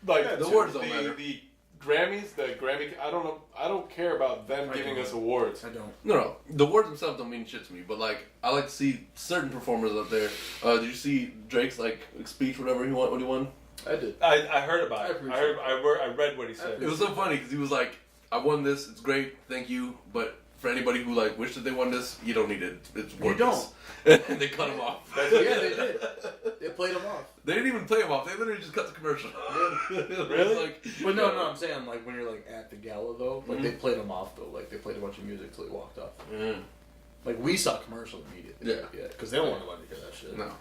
Like Yeah, the awards don't the, matter. The Grammys, the Grammy. I don't know. I don't care about them I giving don't. us awards. I don't. No. The words themselves don't mean shit to me, but, like, I like to see certain performers up there. Did you see Drake's, like, speech, whatever he won? What he won? I did. I heard about I it. appreciate I read what he said. It was so funny because he was like, I won this, it's great, thank you, but for anybody who, like, wished that they won this, you don't need it. It's worthless. And they cut him off. Yeah, they did. They played them off. They didn't even play him off. They literally just cut the commercial. Really? Like, But no, I'm saying like when you're like at the gala though, like they played them off though. Like they played a bunch of music till he walked off. Mm, Like we saw commercial immediately. Yeah. Yeah, because they don't want nobody to hear that shit. no.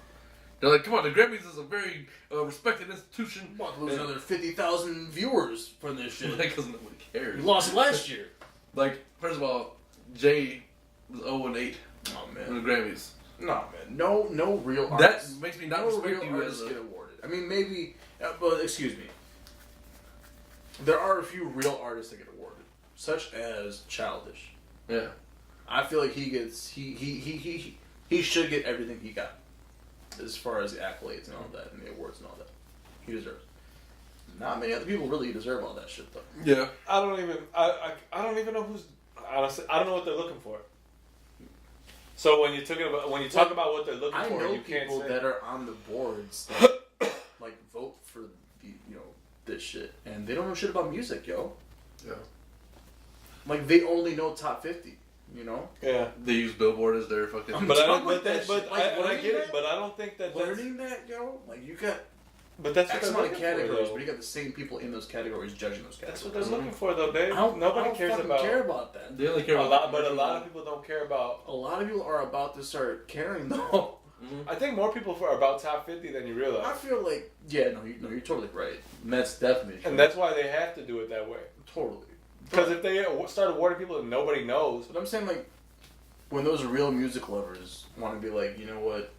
They're like, come on, the Grammys is a very respected institution. I'm about to lose another 50,000 viewers from this shit. Because nobody cares. We lost last year. Like, first of all, Jay was 0-8 Oh in man. the Grammys. No man. No real That artists. makes me not No respect real you artists as a... get awarded. I mean, maybe. But excuse me. There are a few real artists that get awarded, such as Childish. Yeah. I feel like he gets he should get everything he got, as far as the accolades and all that, and the awards and all that. He deserves. Not many other people really deserve all that shit though. Yeah. I don't even know who's honestly. I don't know what they're looking for. So when you talk about what they're looking I for, know you can't people say. that are on the boards that like vote for the this shit, and they don't know shit about music, yo. Yeah. Like they only know top 50. You know. Yeah. They use Billboard as their fucking... I'm But I done don't. with But that shit. Like, I learning get it. that- But I don't think that that's. Learning that, yo, like you got But that's what X they're amount of looking for, categories, though. but you got the same people in those categories judging those That's categories. what they're looking for, though, Dave. Nobody I don't cares fucking about. care about that. They only care A about... lot, but a lot of people don't care about. A lot of people are about to start caring though. I think more people are about top 50 than you I realize, feel like you're totally right. And that's definitely true. and that's why they have to do it that way. totally. Because if they start awarding people that nobody knows, But I'm saying like when those real music lovers want to be like, you know what,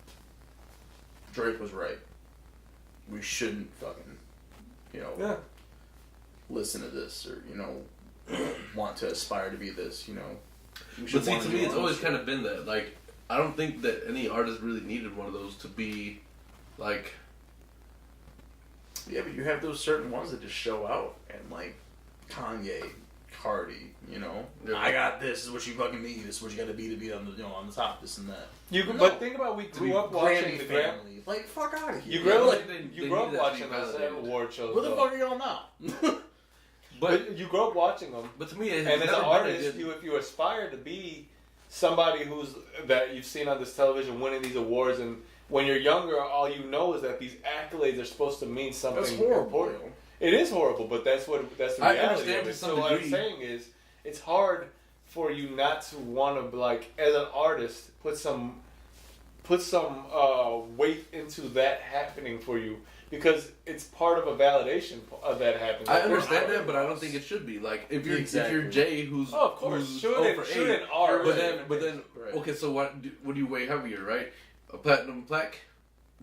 Drake was right. We shouldn't fucking, yeah. listen to this or want to aspire to be this. We But should see, wanna to do me, our it's own always shit. kind of been that. Like, I don't think that any artist really needed one of those to be, like... Yeah, but you have those certain ones that just show out and like Kanye, Cardi, Yeah. I got this. This is what you fucking need. This is what you got to be on the on the top. This and that. But think about we To be grew up watching Grammy the Grammy. family. Like fuck out of here. You grew up, like they you grew up needed that to be watching those validated. award shows. Where the though. fuck are y'all now? But you grew up watching them, But to me, it's and as an never been artist, a good- if you aspire to be somebody that you've seen on this television winning these awards, and when you're younger, all you know is that these accolades are supposed to mean something. That's horrible. important. It is horrible, but that's the I reality understand of to it. some So what I'm degree. saying is, it's hard for you not to want to, like, as an artist, put some weight into that happening for you, because it's part of a validation of that happening. I understand that, but I don't think it should be. Like, if you're Jay, who's... Oh, of course. who's Shouldn't 0 for 8, are. But then, Right. okay, so what do you weigh heavier, right? A platinum plaque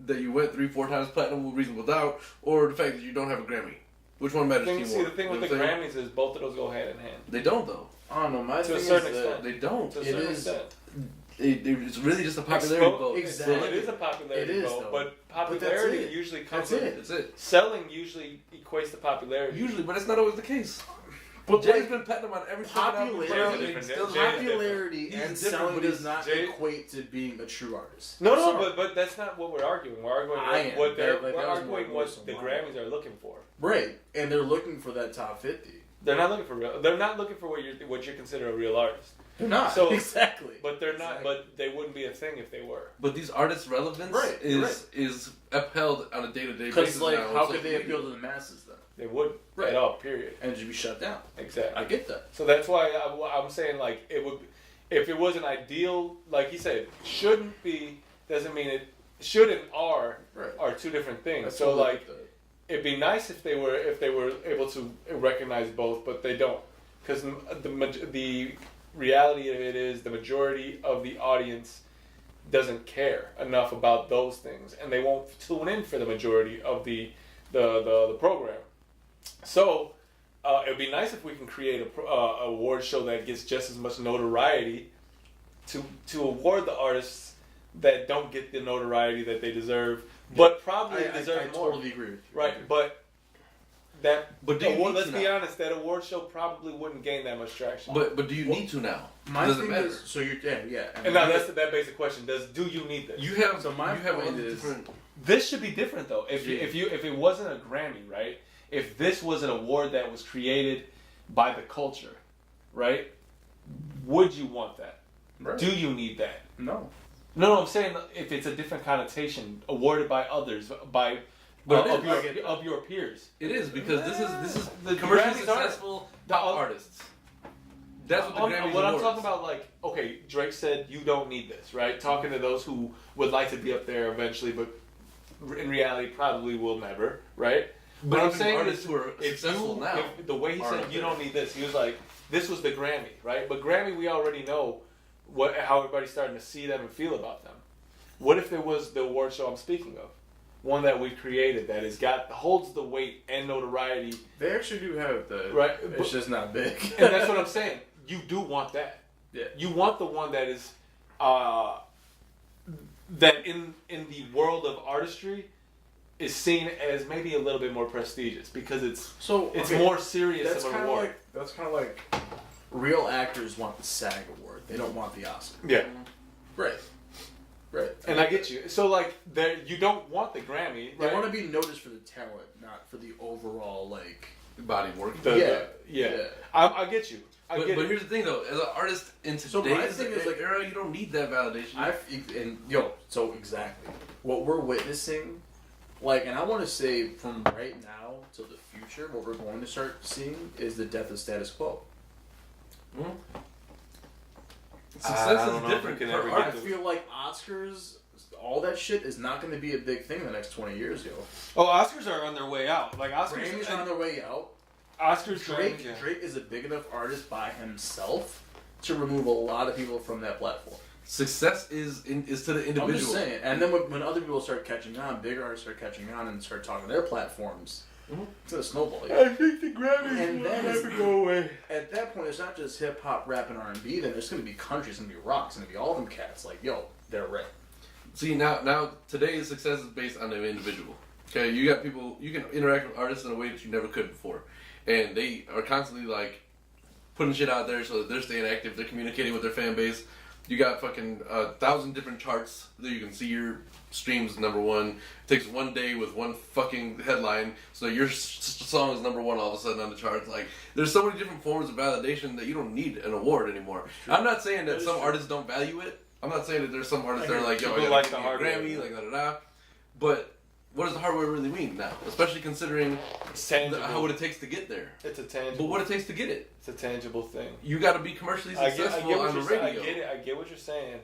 that you went 3-4 times platinum with reasonable doubt, or the fact that you don't have a Grammy? Which one matters to you more? The thing with the You know what I'm saying? Grammys is both of those go hand in hand. They don't, though. I don't know. My To thing a certain is that extent. They don't. To a It certain is- extent. It's really just a popularity vote. Exactly. It is a popularity It is, vote, though. but But that's popularity it. usually comes That's with it. That's it. selling. Usually equates to popularity. Usually, but that's not always the case. But Jay's like, been platinum on every single album. popularity, Jay's Still different. popularity He's and different, selling but does he's- not Jay- equate to being a true artist. No, I'm no, sorry. but that's not what we're arguing. We're arguing I am. what they're That- we're that was arguing more what so the mine. Grammys are looking for. Right, and they're looking for that top 50. They're not looking for real. They're not looking for what you consider a real artist. They're not. So- exactly. But they're not. Exactly. But they wouldn't be a thing if they were. But these artists' relevance Right, is upheld on a day-to-day Because basis like, now on how social could they media. appeal to the masses then? They wouldn't Right. at all. Period. And just be shut down. Exactly. I get that. So that's why I'm saying, like, it would, if it was an ideal, like he said, shouldn't be, doesn't mean it should and are two different things. That's So totally like, get that. it'd be nice if they were able to recognize both, but they don't, because the reality of it is the majority of the audience doesn't care enough about those things, and they won't tune in for the majority of the program. So it'd be nice if we can create a award show that gets just as much notoriety to award the artists that don't get the notoriety that they deserve, but probably deserve I more. totally agree with you. Right, but that But do you award, need let's to be now? honest, that award show probably wouldn't gain that much traction. But do you need to now? My Does it thing matter? is, so you're yeah. and now that begs the question: do you need this? You have So my you have point other is- different. This should be different though. If it wasn't a Grammy, right? If this was an award that was created by the culture, right? Would you want that? Right. Do you need that? No. No, I'm saying if it's a different connotation, awarded by others, by But it is. of your peers. It is because this is The commercially Grammys are- successful top artists. That's what the Grammys What I'm awards. talking about, like, okay, Drake said you don't need this, right? Talking to those who would like to be up there eventually, but in reality probably will never, right? But what I'm even saying artists is, who are successful now, the way he said you don't need this, he was like, this was the Grammy, right? But Grammy, we already know how everybody's starting to see them and feel about them. What if there was the award show I'm speaking of? One that we created that holds the weight and notoriety. They actually do have the right. It's just not big. And that's what I'm saying. You do want that. Yeah. You want the one that is that in the world of artistry is seen as maybe a little bit more prestigious because it's more serious of an award. That's kind of like real actors want the SAG award. They don't want the Oscar. Yeah. Right. Right. And I get you. So like you don't want the Grammy. They right? want to be noticed for the talent, not for the overall like body work. Yeah. I get you. But here's the thing, though. As an artist in today's era, you don't need that validation. So exactly. What we're witnessing, and I want to say from right now till the future, what we're going to start seeing is the death of status quo. Mm-hmm. Success is different. I feel like Oscars, all that shit is not going to be a big thing in the next 20 years, yo. Oh, Oscars are on their way out. Like Oscars Grammys are on their way out. Oscars, Drake is a big enough artist by himself to remove a lot of people from that platform. Success is to the individual. I'm just saying. And then when other people start catching on, bigger artists start catching on and start talking their platforms, it's going to snowball. I think the Grammys will never go away. At that point, it's not just hip hop, rap, and R&B. Then there's going to be country, it's going to be rock, it's going to be all them cats. Like, yo, they're rap. See, now today's success is based on the individual. Okay, you got people, you can interact with artists in a way that you never could before. And they are constantly, putting shit out there so that they're staying active, they're communicating with their fan base. You got fucking 1,000 different charts that you can see your streams number one. It takes one day with one fucking headline, so your song is number one all of a sudden on the charts. There's so many different forms of validation that you don't need an award anymore. I'm not saying that some artists don't value it. I'm not saying that there's some artists that are like, yo, I gotta get a Grammy, da-da-da. But what does the hardware really mean now? Especially considering what it takes to get there. It's a tangible. But what it takes to get it. It's a tangible thing. You got to be commercially successful on the radio. I get what you're saying,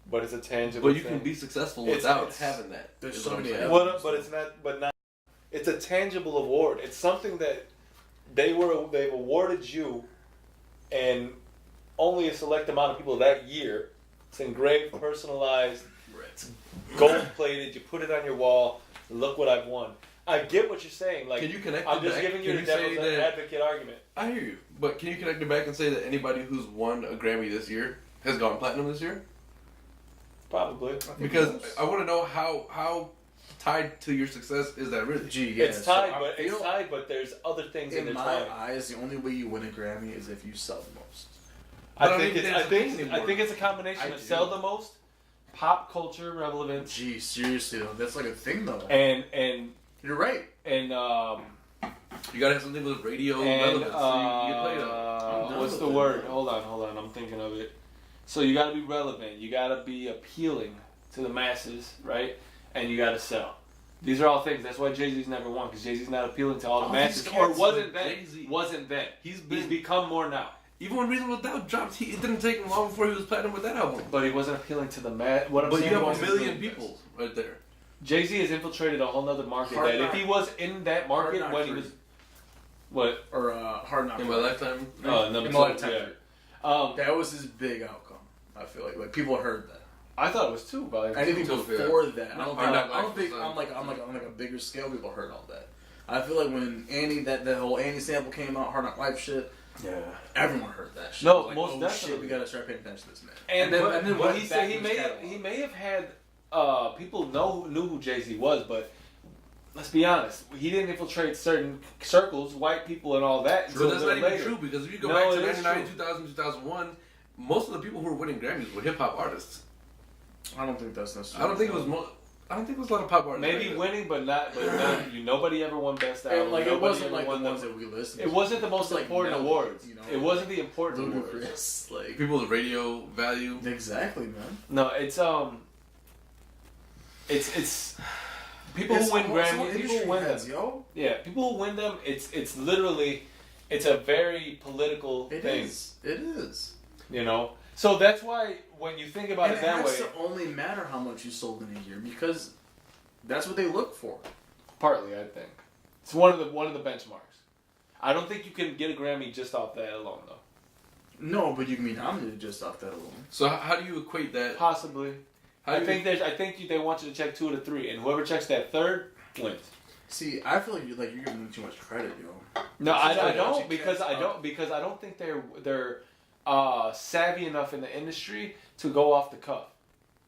but it's a tangible thing. But you can be successful without having that. There's so many. But it's not. But not. It's a tangible award. It's something that they've awarded you, and only a select amount of people that year. It's engraved, personalized, it's gold plated. You put it on your wall. Look what I've won. I get what you're saying. Can you connect I'm just giving you the devil's advocate argument. I hear you. But can you connect it back and say that anybody who's won a Grammy this year has gone platinum this year? Probably. Because I want to know how tied to your success is that really? It's tied, but there's other things in my eyes. The only way you win a Grammy is if you sell the most. I think it's a combination of sell the most, pop culture relevance. Gee, seriously though, that's like a thing though. And you're right. And you gotta have something with radio relevance so you get played on. What's the word? Hold on. I'm thinking of it. So you gotta be relevant. You gotta be appealing to the masses, right? And you gotta sell. These are all things. That's why Jay-Z's never won, because Jay-Z's not appealing to all the masses. Or wasn't then. Wasn't then. He's become more now. Even when Reasonable Doubt dropped, it didn't take him long before he was platinum with that album. But he wasn't appealing to the mass. But you have 1 million people right there. Jay-Z has infiltrated a whole nother market. If he was in that market when he was... What? Or Hard Knock. In My Lifetime? In My Lifetime. Yeah. That was his big outcome, I feel like. People heard that. I thought it was too. But anything before that. I don't think on a bigger scale, people heard all that. I feel like when that whole Annie sample came out, Hard Knock Life shit, yeah, everyone heard that shit. No, most definitely. Shit, we gotta start paying attention to this man. And then what he said, he may have had people knew who Jay-Z was, but let's be honest, he didn't infiltrate certain circles, white people and all that. But that's not even true, because if you go back to 99, 2000, 2001, most of the people who were winning Grammys were hip hop artists. I don't think that's necessary. I don't think it was a lot of pop artists. Maybe winning, but not. Nobody ever won Best Album. And it wasn't like the ones that we listened to. It wasn't the most important awards. You know? It wasn't the important awards. Like people with radio value. Exactly, man. No, it's people who win Grammys. People who win them. Yo. Yeah, people who win them. It's literally, it's a very political thing. It is. You know. So that's why when you think about it that way, it has to only matter how much you sold in a year, because That's what they look for. Partly, I think it's one of the benchmarks. I don't think you can get a Grammy just off that alone, though. No, but you can be nominated just off that alone. So how do you equate that? Possibly. I think they want you to check 2 of the 3, and whoever checks that third wins. See, I feel like you're giving them too much credit, yo. No, I don't because I don't think they're savvy enough in the industry to go off the cuff.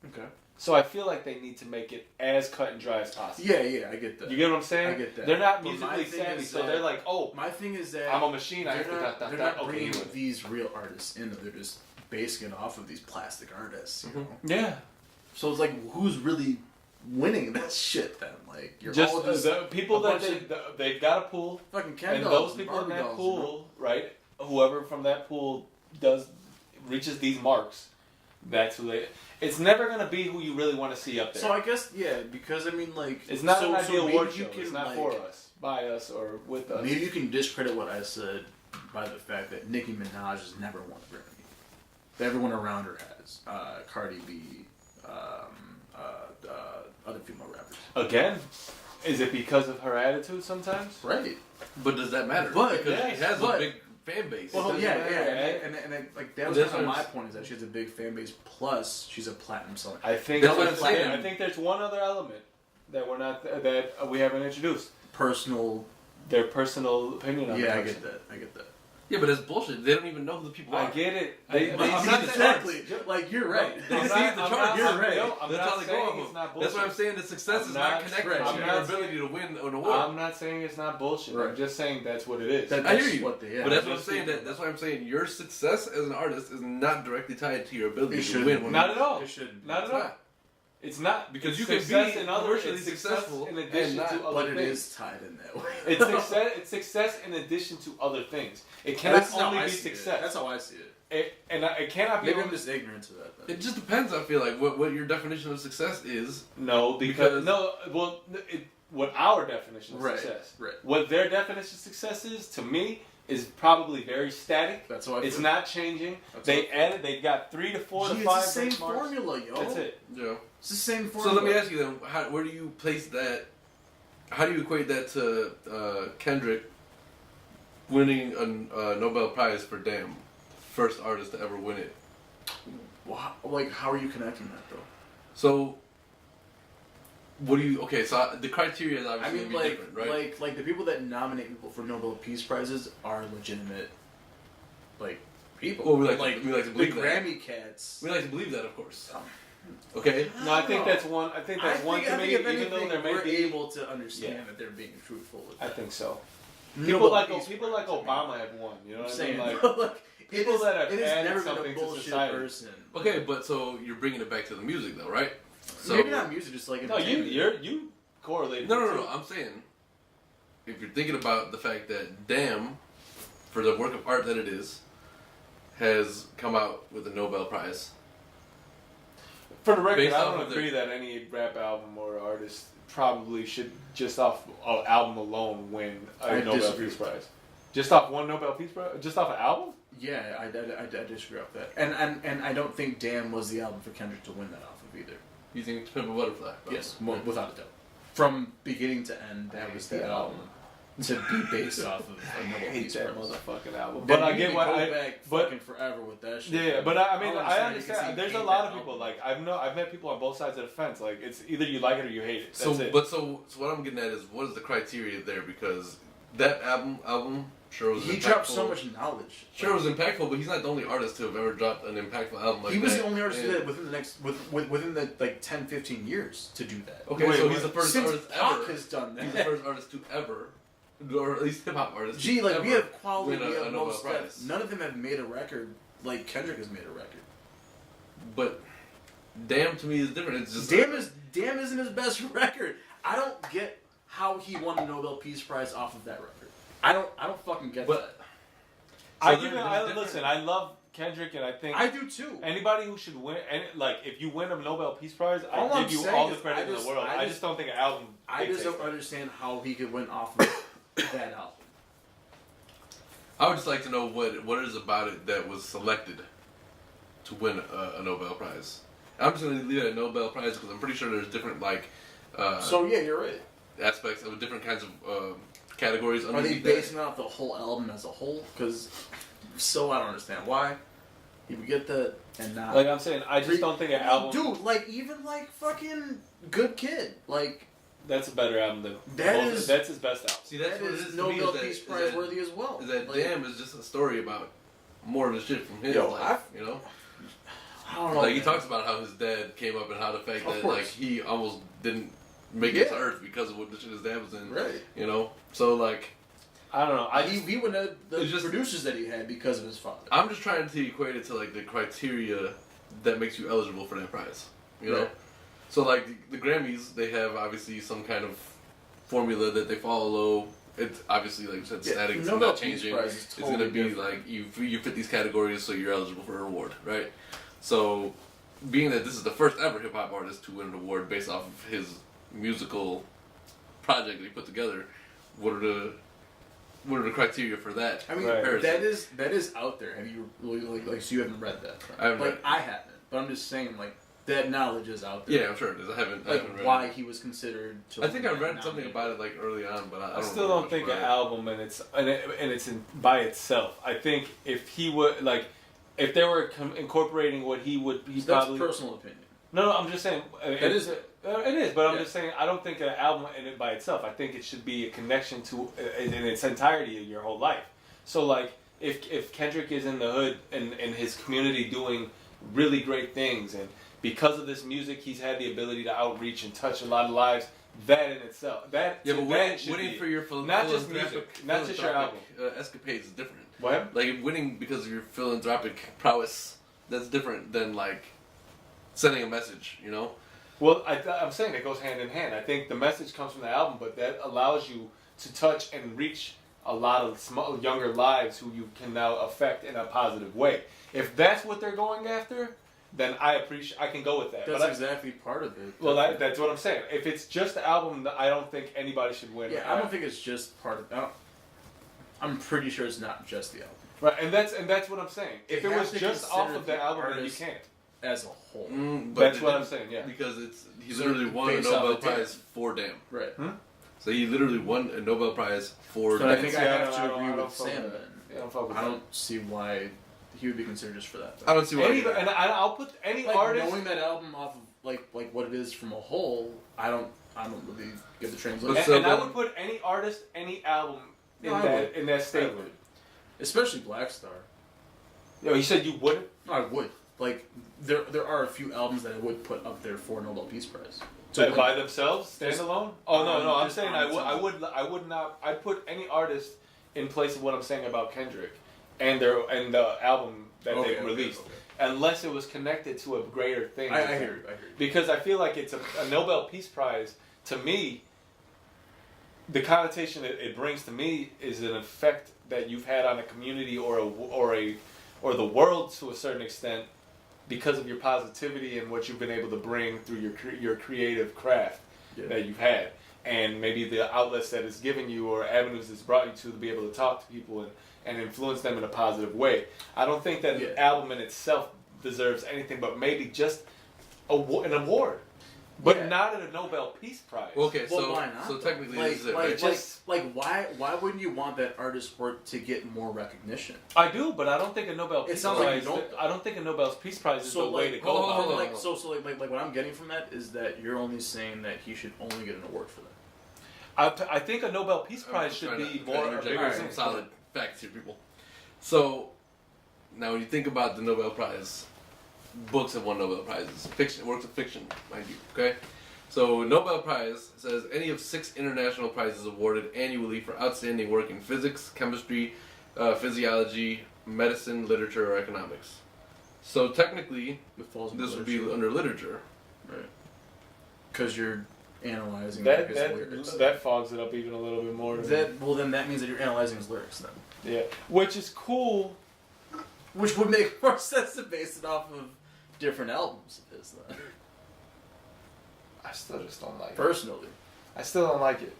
Okay. So I feel like they need to make it as cut and dry as possible. Yeah, I get that. You get what I'm saying? I get that. They're not But musically savvy, so they're like, oh, my thing is that I'm a machine. I have to they're not okay, bringing anyway. these real artists in. They're just basing it off of these plastic artists. You know? Yeah. So it's like, who's really winning that shit then? Like, you're Just all the people that they've got a pool, fucking and those people in that pool, right? Whoever from that pool reaches these marks, that's who they. It's never gonna be who you really want to see up there. So I guess because I mean like it's not an ideal maybe award show. you can, It's not like, for us, by us, or with us. Maybe you can discredit what I said by the fact that Nicki Minaj has never won a Grammy. That everyone around her has. Cardi B, other female rappers. Again, is it because of her attitude sometimes? Right. But does that matter? But- because yes, she has but- a big fan base. Well, doesn't yeah, matter, and like that was That's kind of what my I'm- point is that she has a big fan base. Plus, she's a platinum seller. I think That's what I'm saying. I think there's one other element that we haven't introduced. Personal. Their personal opinion on Yeah, the I person. get that. Yeah, but that's bullshit. They don't even know who the people are. I get it. They I'm see not the saying- Exactly. Like you're right. They I'm see not- the I'm charts. not- You're I'm- right. no, I'm That's not how they go saying off it's of. not That's why I'm bullshit. saying the success I'm is not- not connected right. to I'm your not ability to win an award. I'm not saying it's not bullshit. Right. I'm just saying that's what it is. That- I hear that's you, what they- yeah. but that's what I'm Just saying. people. That's why I'm saying your success as an artist is not directly tied to your ability It to shouldn't. win. one Not of at all. It shouldn't. Not at all. It's not Because it's you can success be in other commercially it's success successful in addition and not- to other But it things. is tied in that way. It's success in addition to other things. It And cannot that's how only I be see it. success. That's how I see it. It cannot be. Maybe only- I'm just ignorant to that. Then. It just depends. I feel like what your definition of success is. No, Because- what our definition of Right, success. right. What their definition of success is, to me, is probably very static. That's how I It's feel. not changing. That's They how I added. They got 3 to 4 to 5 it's the same benchmarks. formula, yo. That's it. Yeah. It's the same So formula. let me ask you then: where do you place that? How do you equate that to Kendrick winning a Nobel Prize for Damn, first artist to ever win it? Well, how are you connecting that though? So, what do you? Okay, so the criteria is I obviously mean, gonna be different, right? like the people that nominate people for Nobel Peace Prizes are legitimate, like people. Well, we like to the believe that. Grammy cats. We like to believe that, of course. Um, Okay. No, I think that's one. I think that's one to me. if Even though anything, there may we're be, able to understand Yeah. that they're being truthful with I that. think so. Nobel People like Peace Prize, Obama have won. You know I'm what I saying, mean? Like look, people that have it has added never been something a to bullshit society. person. Okay, but so you're bringing it back to the music, though, right? So Maybe not music, just like no, entertainment. you correlated. No. I'm saying, if you're thinking about the fact that Damn, for the work of art that it is, has come out with a Nobel Prize. For the record, Based I off don't of agree that any rap album or artist probably should just off an album alone win a I Nobel disagree Peace with Prize. Just off one Nobel Peace Prize? Just off an album? Yeah, I disagree with that. And I don't think Damn was the album for Kendrick to win that off of either. You think Pimp a Butterfly? Yes, without a doubt. From beginning to end, that I was hate the that album to be based off of a I Nobel hate Peace that Prize. motherfucking album. Then But I you get can why. go back But fucking forever with that shit. yeah, but I mean, All I'm I saying, you can understand. see There's a hate lot that of people. album. Like I've met people on both sides of the fence. Like it's either you like it or you hate it. That's So, it. so what I'm getting at is what is the criteria there? Because that album sure was He impactful. dropped so much knowledge. Sure was impactful, but he's not the only artist to have ever dropped an impactful album like that. He was the only artist to And- do that within the next within the like 10, 15 years to do that. Okay, Wait, so wait, he's the first Since artist Pac ever. has done He's the that. first artist to ever, or at least hip hop artist. Gee, to like ever we have quality, win we a have Nobel most Prize. stuff. None of them have made a record like Kendrick has made a record. But Damn to me is different. It's just Damn isn't his best record. I don't get how he won the Nobel Peace Prize off of that record. I don't fucking get But I so give it. there's different- Listen, I love Kendrick, and I think that. I do too. anybody who should win, like if you win a Nobel Peace Prize, All I I'm give you saying all the is credit in the world. I just don't think an album. I just dictates don't that. understand how he could win off of that album. I would just like to know what it is about it that was selected to win a Nobel Prize. I'm just going to leave it at Nobel Prize because I'm pretty sure there's different So yeah, you're right. aspects of different kinds of categories. Are they underneath basing off the whole album as a whole? Because I don't understand why he would get that and not. Like I'm saying, I just don't think an album. Dude, like even like fucking Good Kid, like That's a better album than That's his best album. See, that's that what it is is. Nobel Peace Prize worthy as well. Is that like, Damn is just a story about more of the shit from his Yo, life, you know? I don't know. Like he man. talks about how his dad came up and how the fact Of that course. like he almost didn't make it to Earth because of what the shit his dad was in. Right. You know? So like I don't know. He wouldn't have the it's just- producers that he had because of his father. I'm just trying to equate it to like the criteria that makes you eligible for that prize. You know? Right. So like the Grammys, they have obviously some kind of formula that they follow. It's obviously like you said, static. It's Nobel not Peace changing. Prize is It's totally gonna be different. like you fit these categories, so you're eligible for a reward, right? So, being that this is the first ever hip hop artist to win an award based off of his musical project that he put together, what are the criteria for that? I mean, Right. that is out there. Have you really like so you haven't read that? I haven't like read it. I haven't, but I'm just saying like that knowledge is out there. Yeah, I'm sure it is. I haven't Like read why it. he was considered. To I think I read nominated. something about it like early on, but I I don't still remember don't think much an about it. album and it's by itself. I think if he would like, if they were incorporating what he would, he So that's probably. personal opinion. No, I'm just saying. That is it is, but I'm Yeah. just saying I don't think an album in it by itself. I think it should be a connection to in its entirety of your whole life. So like, if Kendrick is in the hood and in his community doing really great things, and because of this music, he's had the ability to outreach and touch a lot of lives. That in itself, that Yeah, but that should winning be, for your not just music, not just your album. escapades is different. What? Like winning because of your philanthropic prowess, that's different than like sending a message. You know? Well, I'm saying it goes hand in hand. I think the message comes from the album, but that allows you to touch and reach a lot of younger lives who you can now affect in a positive way. If that's what they're going after, then I can go with that. That's But exactly part of it. well, that's what I'm saying. If it's just the album, I don't think anybody should win. Yeah, I don't think it's just part of. I'm pretty sure it's not just the album Right, and that's what I'm saying. If You it have was to just off consider of the the album, then you artist. can't. as a whole. But That's it what I'm didn't- saying. Yeah. Because he So literally won a based off Nobel of Damn. Prize for Damn. Right. So he literally won a Nobel Prize for So I Damn. think See, I I have don't- to I don't- agree I don't with fuck Sam with then. Yeah, I don't fuck with I that. don't see why he would be considered just for that. I don't see why. either. And I'll put any Like artist. knowing that album off of like what it is from a whole, I don't really get the translation. But so and I then- would put any artist, any album in No, I that would. in that I statement. would. Especially Black Star. Yo, you said you wouldn't. No, I would. Like there are a few albums that I would put up there for Nobel Peace Prize. Like, like, by themselves, standalone. Oh no, I'm just saying on its own. I would not. I'd put any artist in place of what I'm saying about Kendrick and the album that Okay, they okay, released, okay. unless it was connected to a greater thing. I hear you. Because I feel like it's a Nobel Peace Prize, to me, the connotation it brings to me is an effect that you've had on a community or the world to a certain extent because of your positivity and what you've been able to bring through your creative craft that you've had, and maybe the outlets that it's given you or avenues it's brought you to be able to talk to people and influence them in a positive way. I don't think that the album in itself deserves anything but maybe just an award, but not a Nobel Peace Prize. Okay, Well, so why not, so though? technically like, this is it, like, right? why wouldn't you want that artist's work to get more recognition? I do, but I don't think a Nobel Peace sounds like Prize. you don't, I don't think a Nobel Peace Prize is So the way like, to go about it. like so like what I'm getting from that is that you're only saying that he should only get an award for that. I think a Nobel Peace Prize I'm should trying be to more a interject bigger some thing. solid facts here, people. So now when you think about the Nobel Prize, books have won Nobel Prizes. Fiction, works of fiction, mind you. Okay. So Nobel Prize says any of 6 international prizes awarded annually for outstanding work in physics, chemistry, physiology, medicine, literature, or economics. So technically, It falls into this would be literature. under literature. Right. Because you're analyzing That his lyrics. that fogs it up even a little bit more. Then that means that you're analyzing his lyrics then. Yeah, which is cool. Which would make more sense to base it off of different albums of his then. I still just don't like it. Personally. I still don't like it.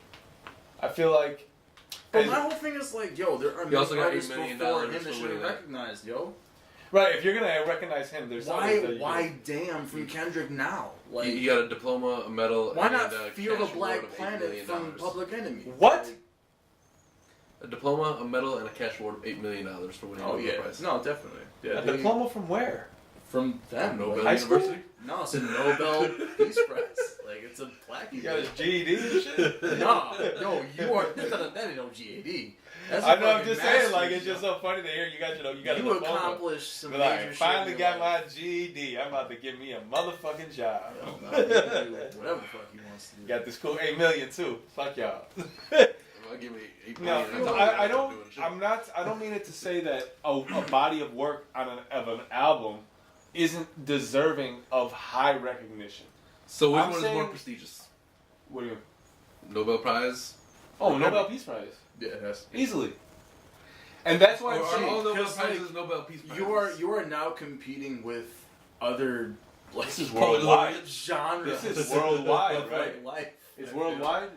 I feel like. But my whole thing is like, yo, there are He also many got $8 artists million before him for that should winning have that. recognized, yo. Right, if you're gonna recognize him, there's Why damn from Kendrick now? Like, You got a diploma, a medal, why and not a Fear the cash Black award of $8 Planet million. from Public Enemy? What? Like, A diploma, a medal, and a cash award of $8 million for winning Oh the yeah, prize. no, definitely. Yeah, A diploma from where? from them. Nobel High school? University. No, it's a Nobel Peace Prize. Like it's a plaque. You got his GED and shit? No, you are. That ain't no GAD. That's a I know, I'm fucking just saying, like, master's, it's just yo. so funny to hear you got a You diploma. accomplished some But major like, shit finally in your got life. my GED. I'm about to give me a motherfucking job. Yo, nah, he can do whatever the fuck he wants to do. Got this cool $8 million too. Fuck y'all. Well, give me $8 No, million. I don't. I don't mean it to say that a body of work of an album isn't deserving of high recognition. So which I'm one is saying- more prestigious? What do you? Nobel Prize? Oh, Nobel Peace Prize, Yeah, that's easily. And that's why Or I'm are saying. all Nobel because, Prizes like, Nobel Peace Prizes? you are now competing with other like This is worldwide. genres. This is worldwide, of, right? like, life. It's worldwide,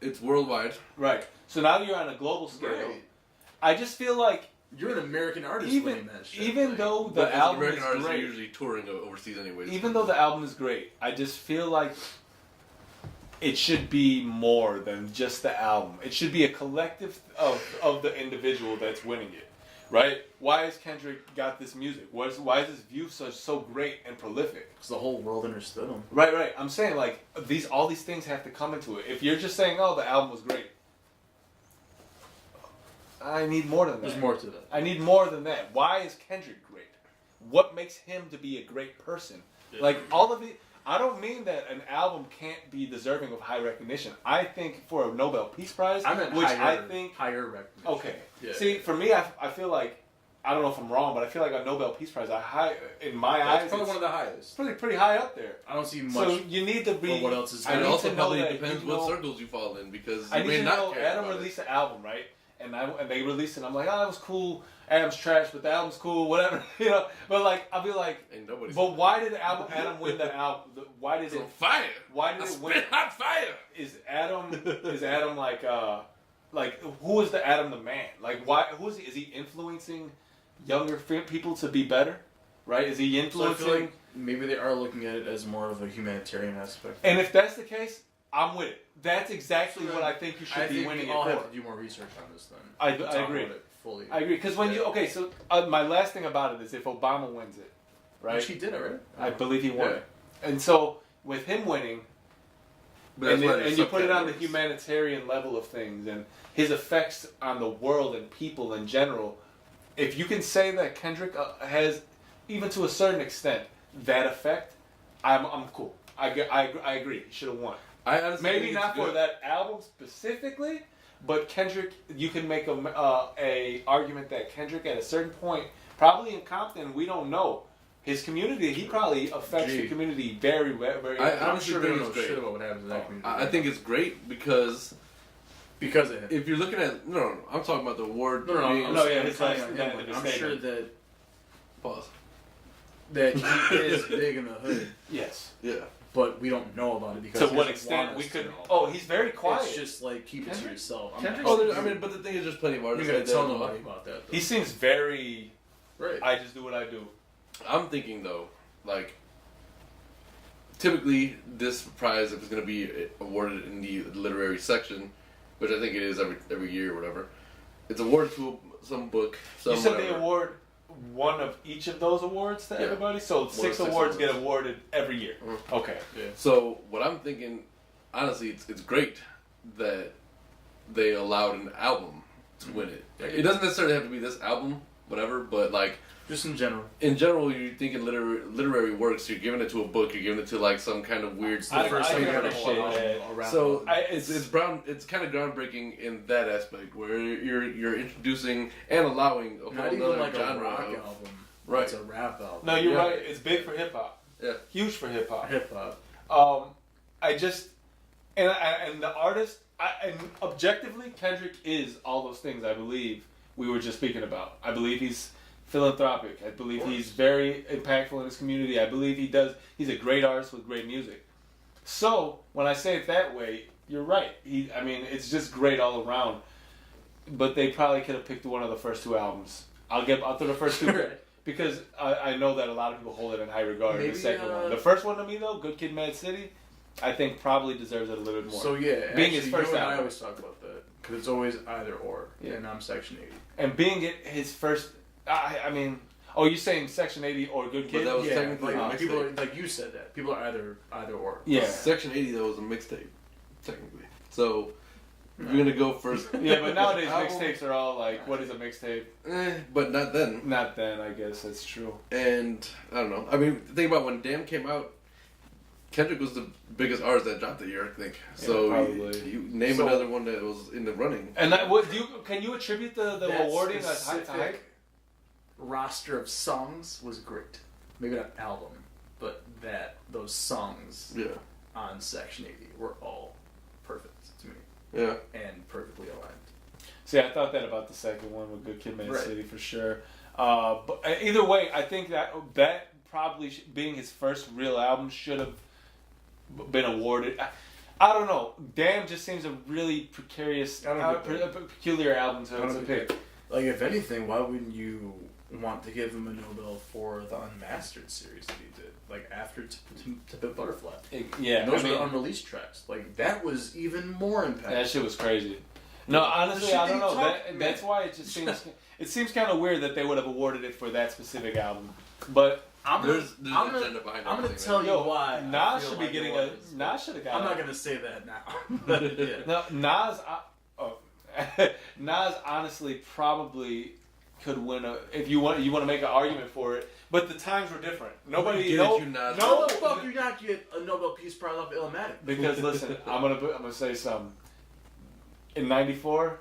It's worldwide. right? So now you're on a global scale. Right. I just feel like You're an American artist even winning that shit. even like, though But the as album American is artists are great, usually touring overseas anyways. even though the album is great, I just feel like it should be more than just the album. It should be a collective of the individual that's winning it, right? Why has Kendrick got this music? Why is his view so great and prolific? because the whole world understood him. Right. I'm saying like all these things have to come into it. If you're just saying, "Oh, the album was great," I need more than that. There's more to that. I need more than that. Why is Kendrick great? What makes him to be a great person? Like all of it. I don't mean that an album can't be deserving of high recognition. I think for a Nobel Peace Prize, I meant which higher, I think higher recognition. okay. Yeah. See, for me, I feel like I don't know if I'm wrong, but I feel like a Nobel Peace Prize, in my That's eyes, probably it's one of the highest. pretty high up there. I don't see much. So you need to be. But what else is I And need it also to know probably that depends you what know- circles you fall in because I you need may to not know care Adam about released an album, right? And they released it. I'm like, oh, that was cool. Adam's trash, but the album's cool, whatever, you know. But like, I'll be like, it. Ain't nobody. but why did Adam win the album? Why did It's it? on fire. Why did I it win? spit hot fire. Is Adam like who is the Adam the man? Like why? Who is he? Is he influencing younger people to be better? Right? Is he So I influencing? feel like maybe they are looking at it as more of a humanitarian aspect. And if that's the case, I'm with it. That's exactly what I think you should I be think winning we it all for. have to do more research on this then. I Talk agree. about it fully. I agree because when you so my last thing about it is if Obama wins it, right? Which he did already. I believe he won Yeah. it, and so with him winning, But that's why and there's you put it on the subcategories. humanitarian level of things and his effects on the world and people in general, if you can say that Kendrick has, even to a certain extent, that effect, I'm cool. I agree. He should have won. I honestly Maybe think not it's for good. that album specifically, but Kendrick, you can make a argument that Kendrick at a certain point, probably in Compton, we don't know. His community, he probably affects the community very, very. I I'm honestly sure they think don't know it's great. shit about what happens in that community. I think it's great because because of him. if you're looking at no, I'm talking about the award. No, no, being- I'm No, yeah, saying his coming last- from yeah, him, the I'm statement. sure Pause. that he is big in the hood, Yes. Yeah. but we don't know about it because To he what doesn't extent want we us could? to know. Oh, he's very quiet. It's just like keep it to Kendrick- yourself. Kendrick's- Oh, I mean, but the thing is, there's plenty of you're artists. gonna like that tell as well. nobody about that. Though. He seems very. right. I just do what I do. I'm thinking though, like, typically this prize, if it's going to be awarded in the literary section, which I think it is every year or whatever, it's awarded to some book. Some You said whatever. they award one of each of those awards to Yeah. everybody, so six awards get awarded every year. Mhm. Okay. So what I'm thinking, honestly, it's great that they allowed an album to win it. It doesn't necessarily have to be this album, whatever, but like Just in general. in general, you're thinking literary works. You're giving it to a book. You're giving it to like some kind of weird. I- First I time can you heard a appreciate whole that. album, a rap So album. it's kind of groundbreaking in that aspect where you're introducing and allowing a whole Not even other like a genre rock of- album. Right. It's a rap album. No, you're Yeah. right. It's big for hip hop. Yeah. Huge for hip hop. Hip hop. I just and the artist and objectively, Kendrick is all those things. I believe we were just speaking about. I believe he's philanthropic. I believe he's very impactful in his community. I believe he's a great artist with great music. So when I say it that way, you're right. It's just great all around. But they probably could have picked one of the first two albums. I'll throw the first two. Right. because I know that a lot of people hold it in high regard. Maybe, The second one, the first one to me though, Good Kid, Mad City, I think probably deserves it a little bit more. So yeah, being actually, his first you and I album, always talk about that because it's always either or, Yeah. and I'm Section 80. and being it his first, I mean, oh, you're saying Section 80 or Good Kid? that was Yeah, technically a like people, mixtape. like you said that people are either or. Yeah. Section 80 though was a mixtape, technically. So if you're gonna go first. Yeah, but nowadays album, mixtapes are all like, what is a mixtape? but not then. Not then, I guess that's true. And I don't know. I mean, think about when Damn came out. Kendrick was the biggest artist that dropped the year, I think. So probably. you name another one that was in the running. And can you attribute the That awarding specific to hype? roster of songs was great. Maybe not album, but those songs Yeah. on Section 80 were all perfect to me Yeah. and perfectly aligned. See, I thought that about the second one with Good Kid, Mad Right. City for sure. But either way, I think that probably being his first real album should have been awarded. I don't know. Damn just seems a really precarious, I don't get that. peculiar album to don't pick. get Like, if anything, why wouldn't you want to give him a Nobel for the Unmastered series that he did? Like, after To Pimp a Butterfly. Yeah, And those I mean, were unreleased tracks. Like, that was even more impactful. that shit was crazy. No, honestly, shit I don't they know. talk- That's why it just seems kind of weird that they would have awarded it for that specific album. But There's I'm an gonna- agenda behind I'm gonna everything, tell man. you why. I Nas feel should like be getting it was. Nas should have got. I'm not gonna say that now. But yeah. No, Nas. Nas honestly probably could win if you want to make an argument for it. But the times were different. Nobody. Get No, it, you Nas. How no. the fuck you not get a Nobel Peace Prize off Illmatic? Because listen, I'm gonna say something. In '94,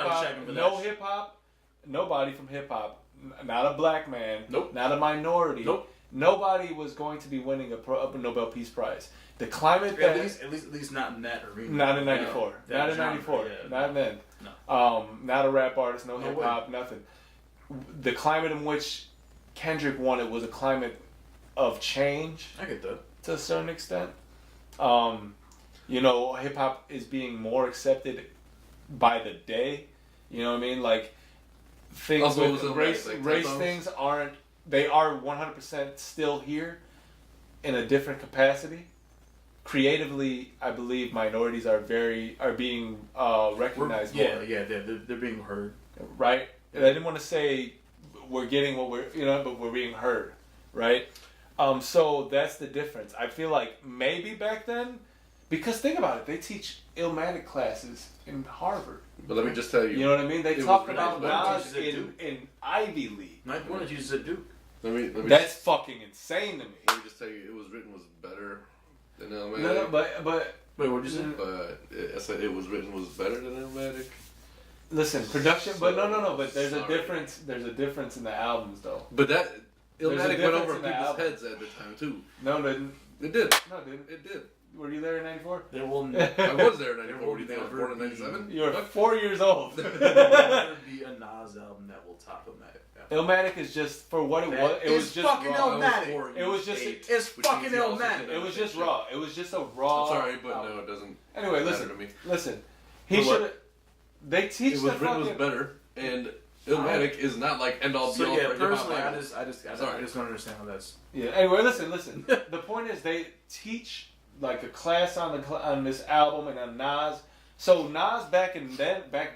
I'm checking for that no shit. hip hop, nobody from hip hop, not a black man, Nope. not a minority, Nope. nobody was going to be winning a Nobel Peace Prize. The climate At that least not in that arena. not in '94, That not in genre, '94, yeah, not then. No. Not a rap artist, no No hip hop, nothing. The climate in which Kendrick won it was a climate of change I get that. to a certain extent. Hip hop is being more accepted by the day. You know what I mean? Like things Also, it with was a race like race songs. things they are 100% still here in a different capacity. Creatively, I believe minorities are being recognized more. They're being heard. Right? And I didn't want to say we're getting what but we're being heard, right? So that's the difference. I feel like maybe back then, because think about it, they teach Illmatic classes in Harvard. But let me just tell you. You know what I mean? They It talk was about nice, Nas but it in Ivy League. Ninth one is used at Duke. Let me That's fucking insane to me. let me just tell you, it was written was better than Illmatic. No, but Wait, what did you say? But I said it was written was better than Illmatic. listen, production. But no. But there's a Sorry. difference. There's a difference in the albums, though. But that There's a Illmatic went difference over in the people's album. heads at the time too. No, it didn't. It did. No, it didn't. It did. Were you there in '94? There will I was there in There 94. will What do you think? I was never born in be- 97? You were 4 years old. never be a Nas album that will top Illmatic. Illmatic is just for what it That was. It was is just fucking raw. Illmatic. It was just. It's Which fucking means he also Illmatic. did It was Same just shit. raw. It was just a raw. I'm sorry, but album. no, it doesn't Anyway, matter listen. to me. Listen. He For what? should. They teach It the was written was fucking. better, and Illmatic is not like end all be So all yeah, for hip-hop personally, I Bible. just don't understand how that's. Yeah. Anyway, listen. The point is, they teach like a class on this album and on Nas. So Nas back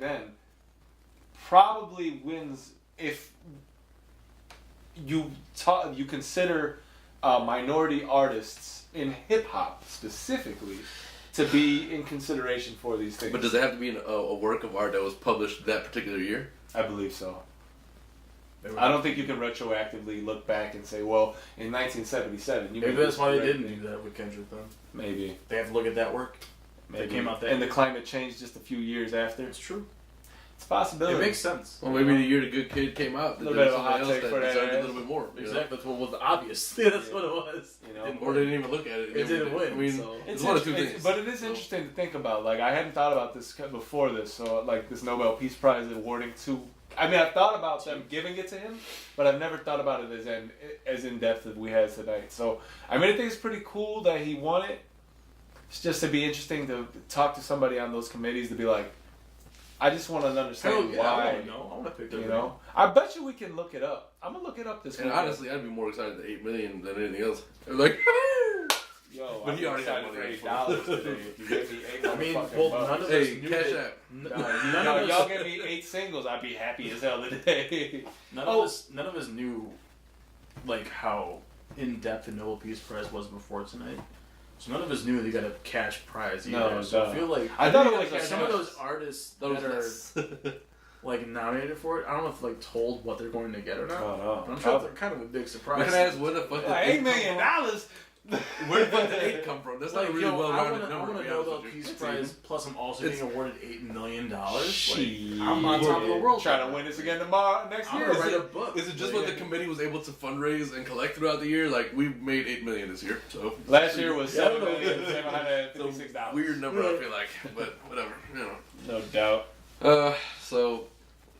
then probably wins if you consider minority artists in hip hop specifically to be in consideration for these things. But does it have to be a work of art that was published that particular year? I believe so. I don't think you can retroactively look back and say, well, in 1977, you Maybe made that's this why they correct didn't thing. do that with Kendrick then. Maybe. They have to look at that work. Maybe. That came out that and the year. climate changed just a few years after. It's true. It's a possibility. It makes sense. Well, maybe the year the Good Kid came out, Little there's bit of a somebody hot else take that for that, deserved a yeah. little bit more. You know? Exactly. That's what was obvious. That's what it was. You know? Didn't Or work. they didn't even look at it. It didn't win, I mean, so- it's one of two things. But it is interesting to think about. Like, I hadn't thought about this before this. So, like, this Nobel Peace Prize awarding to... I mean, I've thought about them giving it to him, but I've never thought about it as in depth as we had tonight. So, I mean, I think it's pretty cool that he won it. It's just to be interesting to talk to somebody on those committees to be like, I just want to understand why. I want to pick that. You know, I bet you we can look it up. I'm gonna look it up this And weekend. honestly, I'd be more excited at 8 million than anything else. I'm like, Yo, but I'm he already had excited money. for $8 today. If you give me 8 I mean, motherfucking well, bucks. none of us hey, knew Cash that. App. None of Y'all us, give me 8 singles, I'd be happy as hell today. none of us knew like how in depth the Nobel Peace Prize was before tonight. So none of us knew they got a cash prize either. No, so duh. I feel like I thought it was like a some of cash. those artists That was that are less. like nominated for it. I don't know if like told what they're going to get or not. Oh, no. But I'm sure it's kind of a big We surprise. can ask where the fuck did $8 million. Where the fuck did 8 come from? That's not a really well-rounded number. I want to to be know honest about with you. Peace Prize. Plus, I'm also being awarded $8 million. Shit. I'm on top of the world. Trying to win this again tomorrow, next I'm year. gonna write a book. Is it just what the committee was able to fundraise and collect throughout the year? Like, we made $8 million this year, so. Last year was Yeah, $7,756. Weird number, I feel like, but whatever, you know. No doubt. So,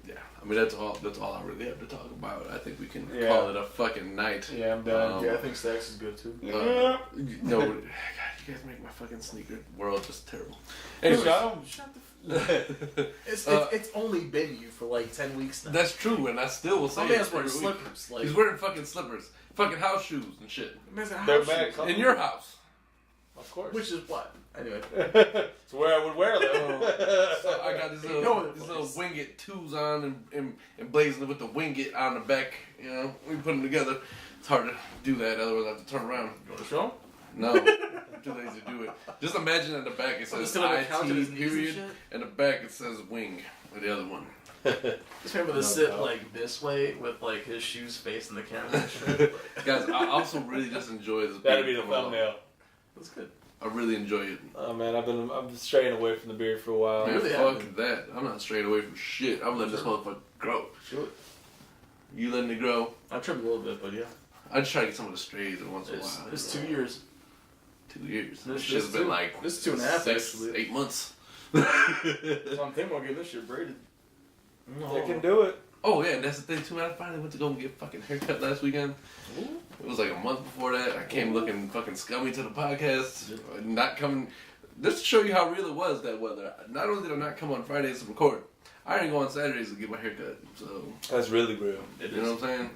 yeah, I mean, that's all I really have to talk about. I think we can Yeah. call it a fucking night. Yeah, I'm done. Yeah, I think Stacks is good too. No, God, you guys make my fucking sneaker world just terrible. Anyway, Shut the It's only been you for like 10 weeks now. that's true, and I still will say Some man's it wearing every week. slippers. Like, He's wearing fucking slippers, fucking house shoes and shit. They're mad comfortable. In your house. Of course. Which is what? Anyway. It's where I would wear them. So I got these little wing it 2s on and blazing it with the wing it on the back. You know, we put them together. It's hard to do that, otherwise I have to turn around. You want to show him? No, I'm too lazy to do it. Just imagine at the back it says still on the couch on his IT knees and period, shit? and the back it says wing with the other one. Just remember to sit like this way with like his shoes facing the camera and shit. Guys, I also really just enjoy this. That'd beard be the coming along. thumbnail. That's good. I really enjoy it. Oh man, I'm straying away from the beard for a while. Man, really fuck haven't. that. I'm not straight away from shit. I'm letting this motherfucker grow. Sure. You letting it grow? I trimmed a little bit, but yeah. I just try to get some of the strays every once in a while. It's 2 years. 2 years. This- This shit's this been two- like this is 2.5 6, actually. 8 months. So I'm thinking about getting this shit braided. They can do it. Oh yeah, and that's the thing too. I finally went to go and get a fucking haircut last weekend. It was like a month before that. I came looking fucking scummy to the podcast. Not coming. Just to show you how real it was that weather. Not only did I not come on Fridays to record, I didn't go on Saturdays to get my haircut. So That's really real. you know what I'm saying?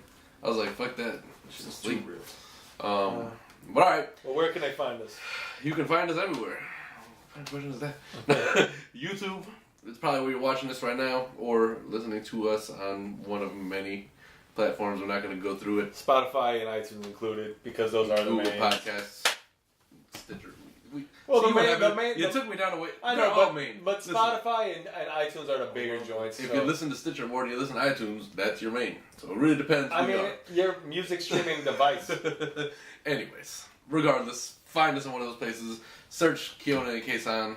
I was like, fuck that. It's Just too sleep. real. But alright, Well, where can they find us? you can find us everywhere. What kind of question is that? YouTube. It's probably where you're watching this right now, or listening to us on one of many platforms. We're not going to go through it. Spotify and iTunes included, because those are the Google main. Podcasts, Stitcher. Well, See the what main, happened? the main. You the- took me down the way. I They're know, all main. but Listen, Spotify and iTunes are the bigger joints. if so. you listen to Stitcher more than you listen to iTunes, that's your main. So it really depends. I who you mean, your music streaming device. are. Anyways, regardless, find us in one of those places. Search Kiona and Kasson.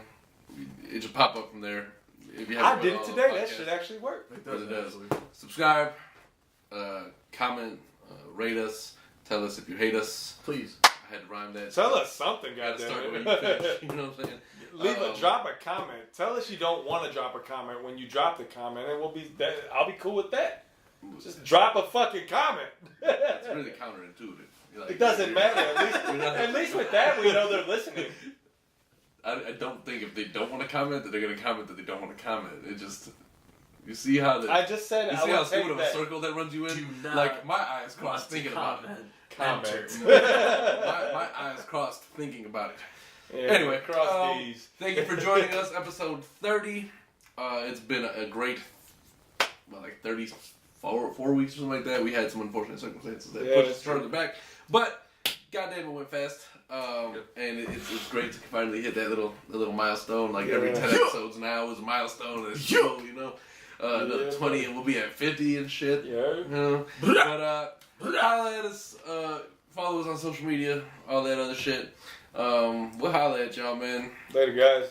It should pop up from there. If you I haven't did read it all today. the That podcasts. should actually work. But it does. Subscribe, comment, rate us, tell us if you hate us. Please. I had to rhyme that. Tell us something, Gotta start where you goddamn finish. it. You know what I'm saying? Leave drop a comment. Tell us you don't want to drop a comment when you drop the comment, and I'll be cool with that. Just drop a fucking comment. It's really counterintuitive. You're like, It doesn't you're- matter. you're not- At least with that, we know they're listening. I don't think if they don't want to comment, that they're going to comment that they don't want to comment. It just... You see how the... I just said You I see how would take stupid of a that. circle that runs you in? Do not Like, my eyes crossed Want to thinking about it. Comment. My eyes crossed thinking about it. Yeah, Anyway, cross these. Thank you for joining us, episode 30. It's been a great, like 4 weeks or something like that. We had some unfortunate circumstances that pushed us that's true. further back. But, goddamn, it went fast. And it's great to finally hit that little milestone. Like every 10 episodes now is a milestone. And it's cool, you know. Another 20 and we'll be at 50 and shit. Yeah. You know? But holla at us, follow us on social media, all that other shit. We'll holla at y'all, man. Later, guys.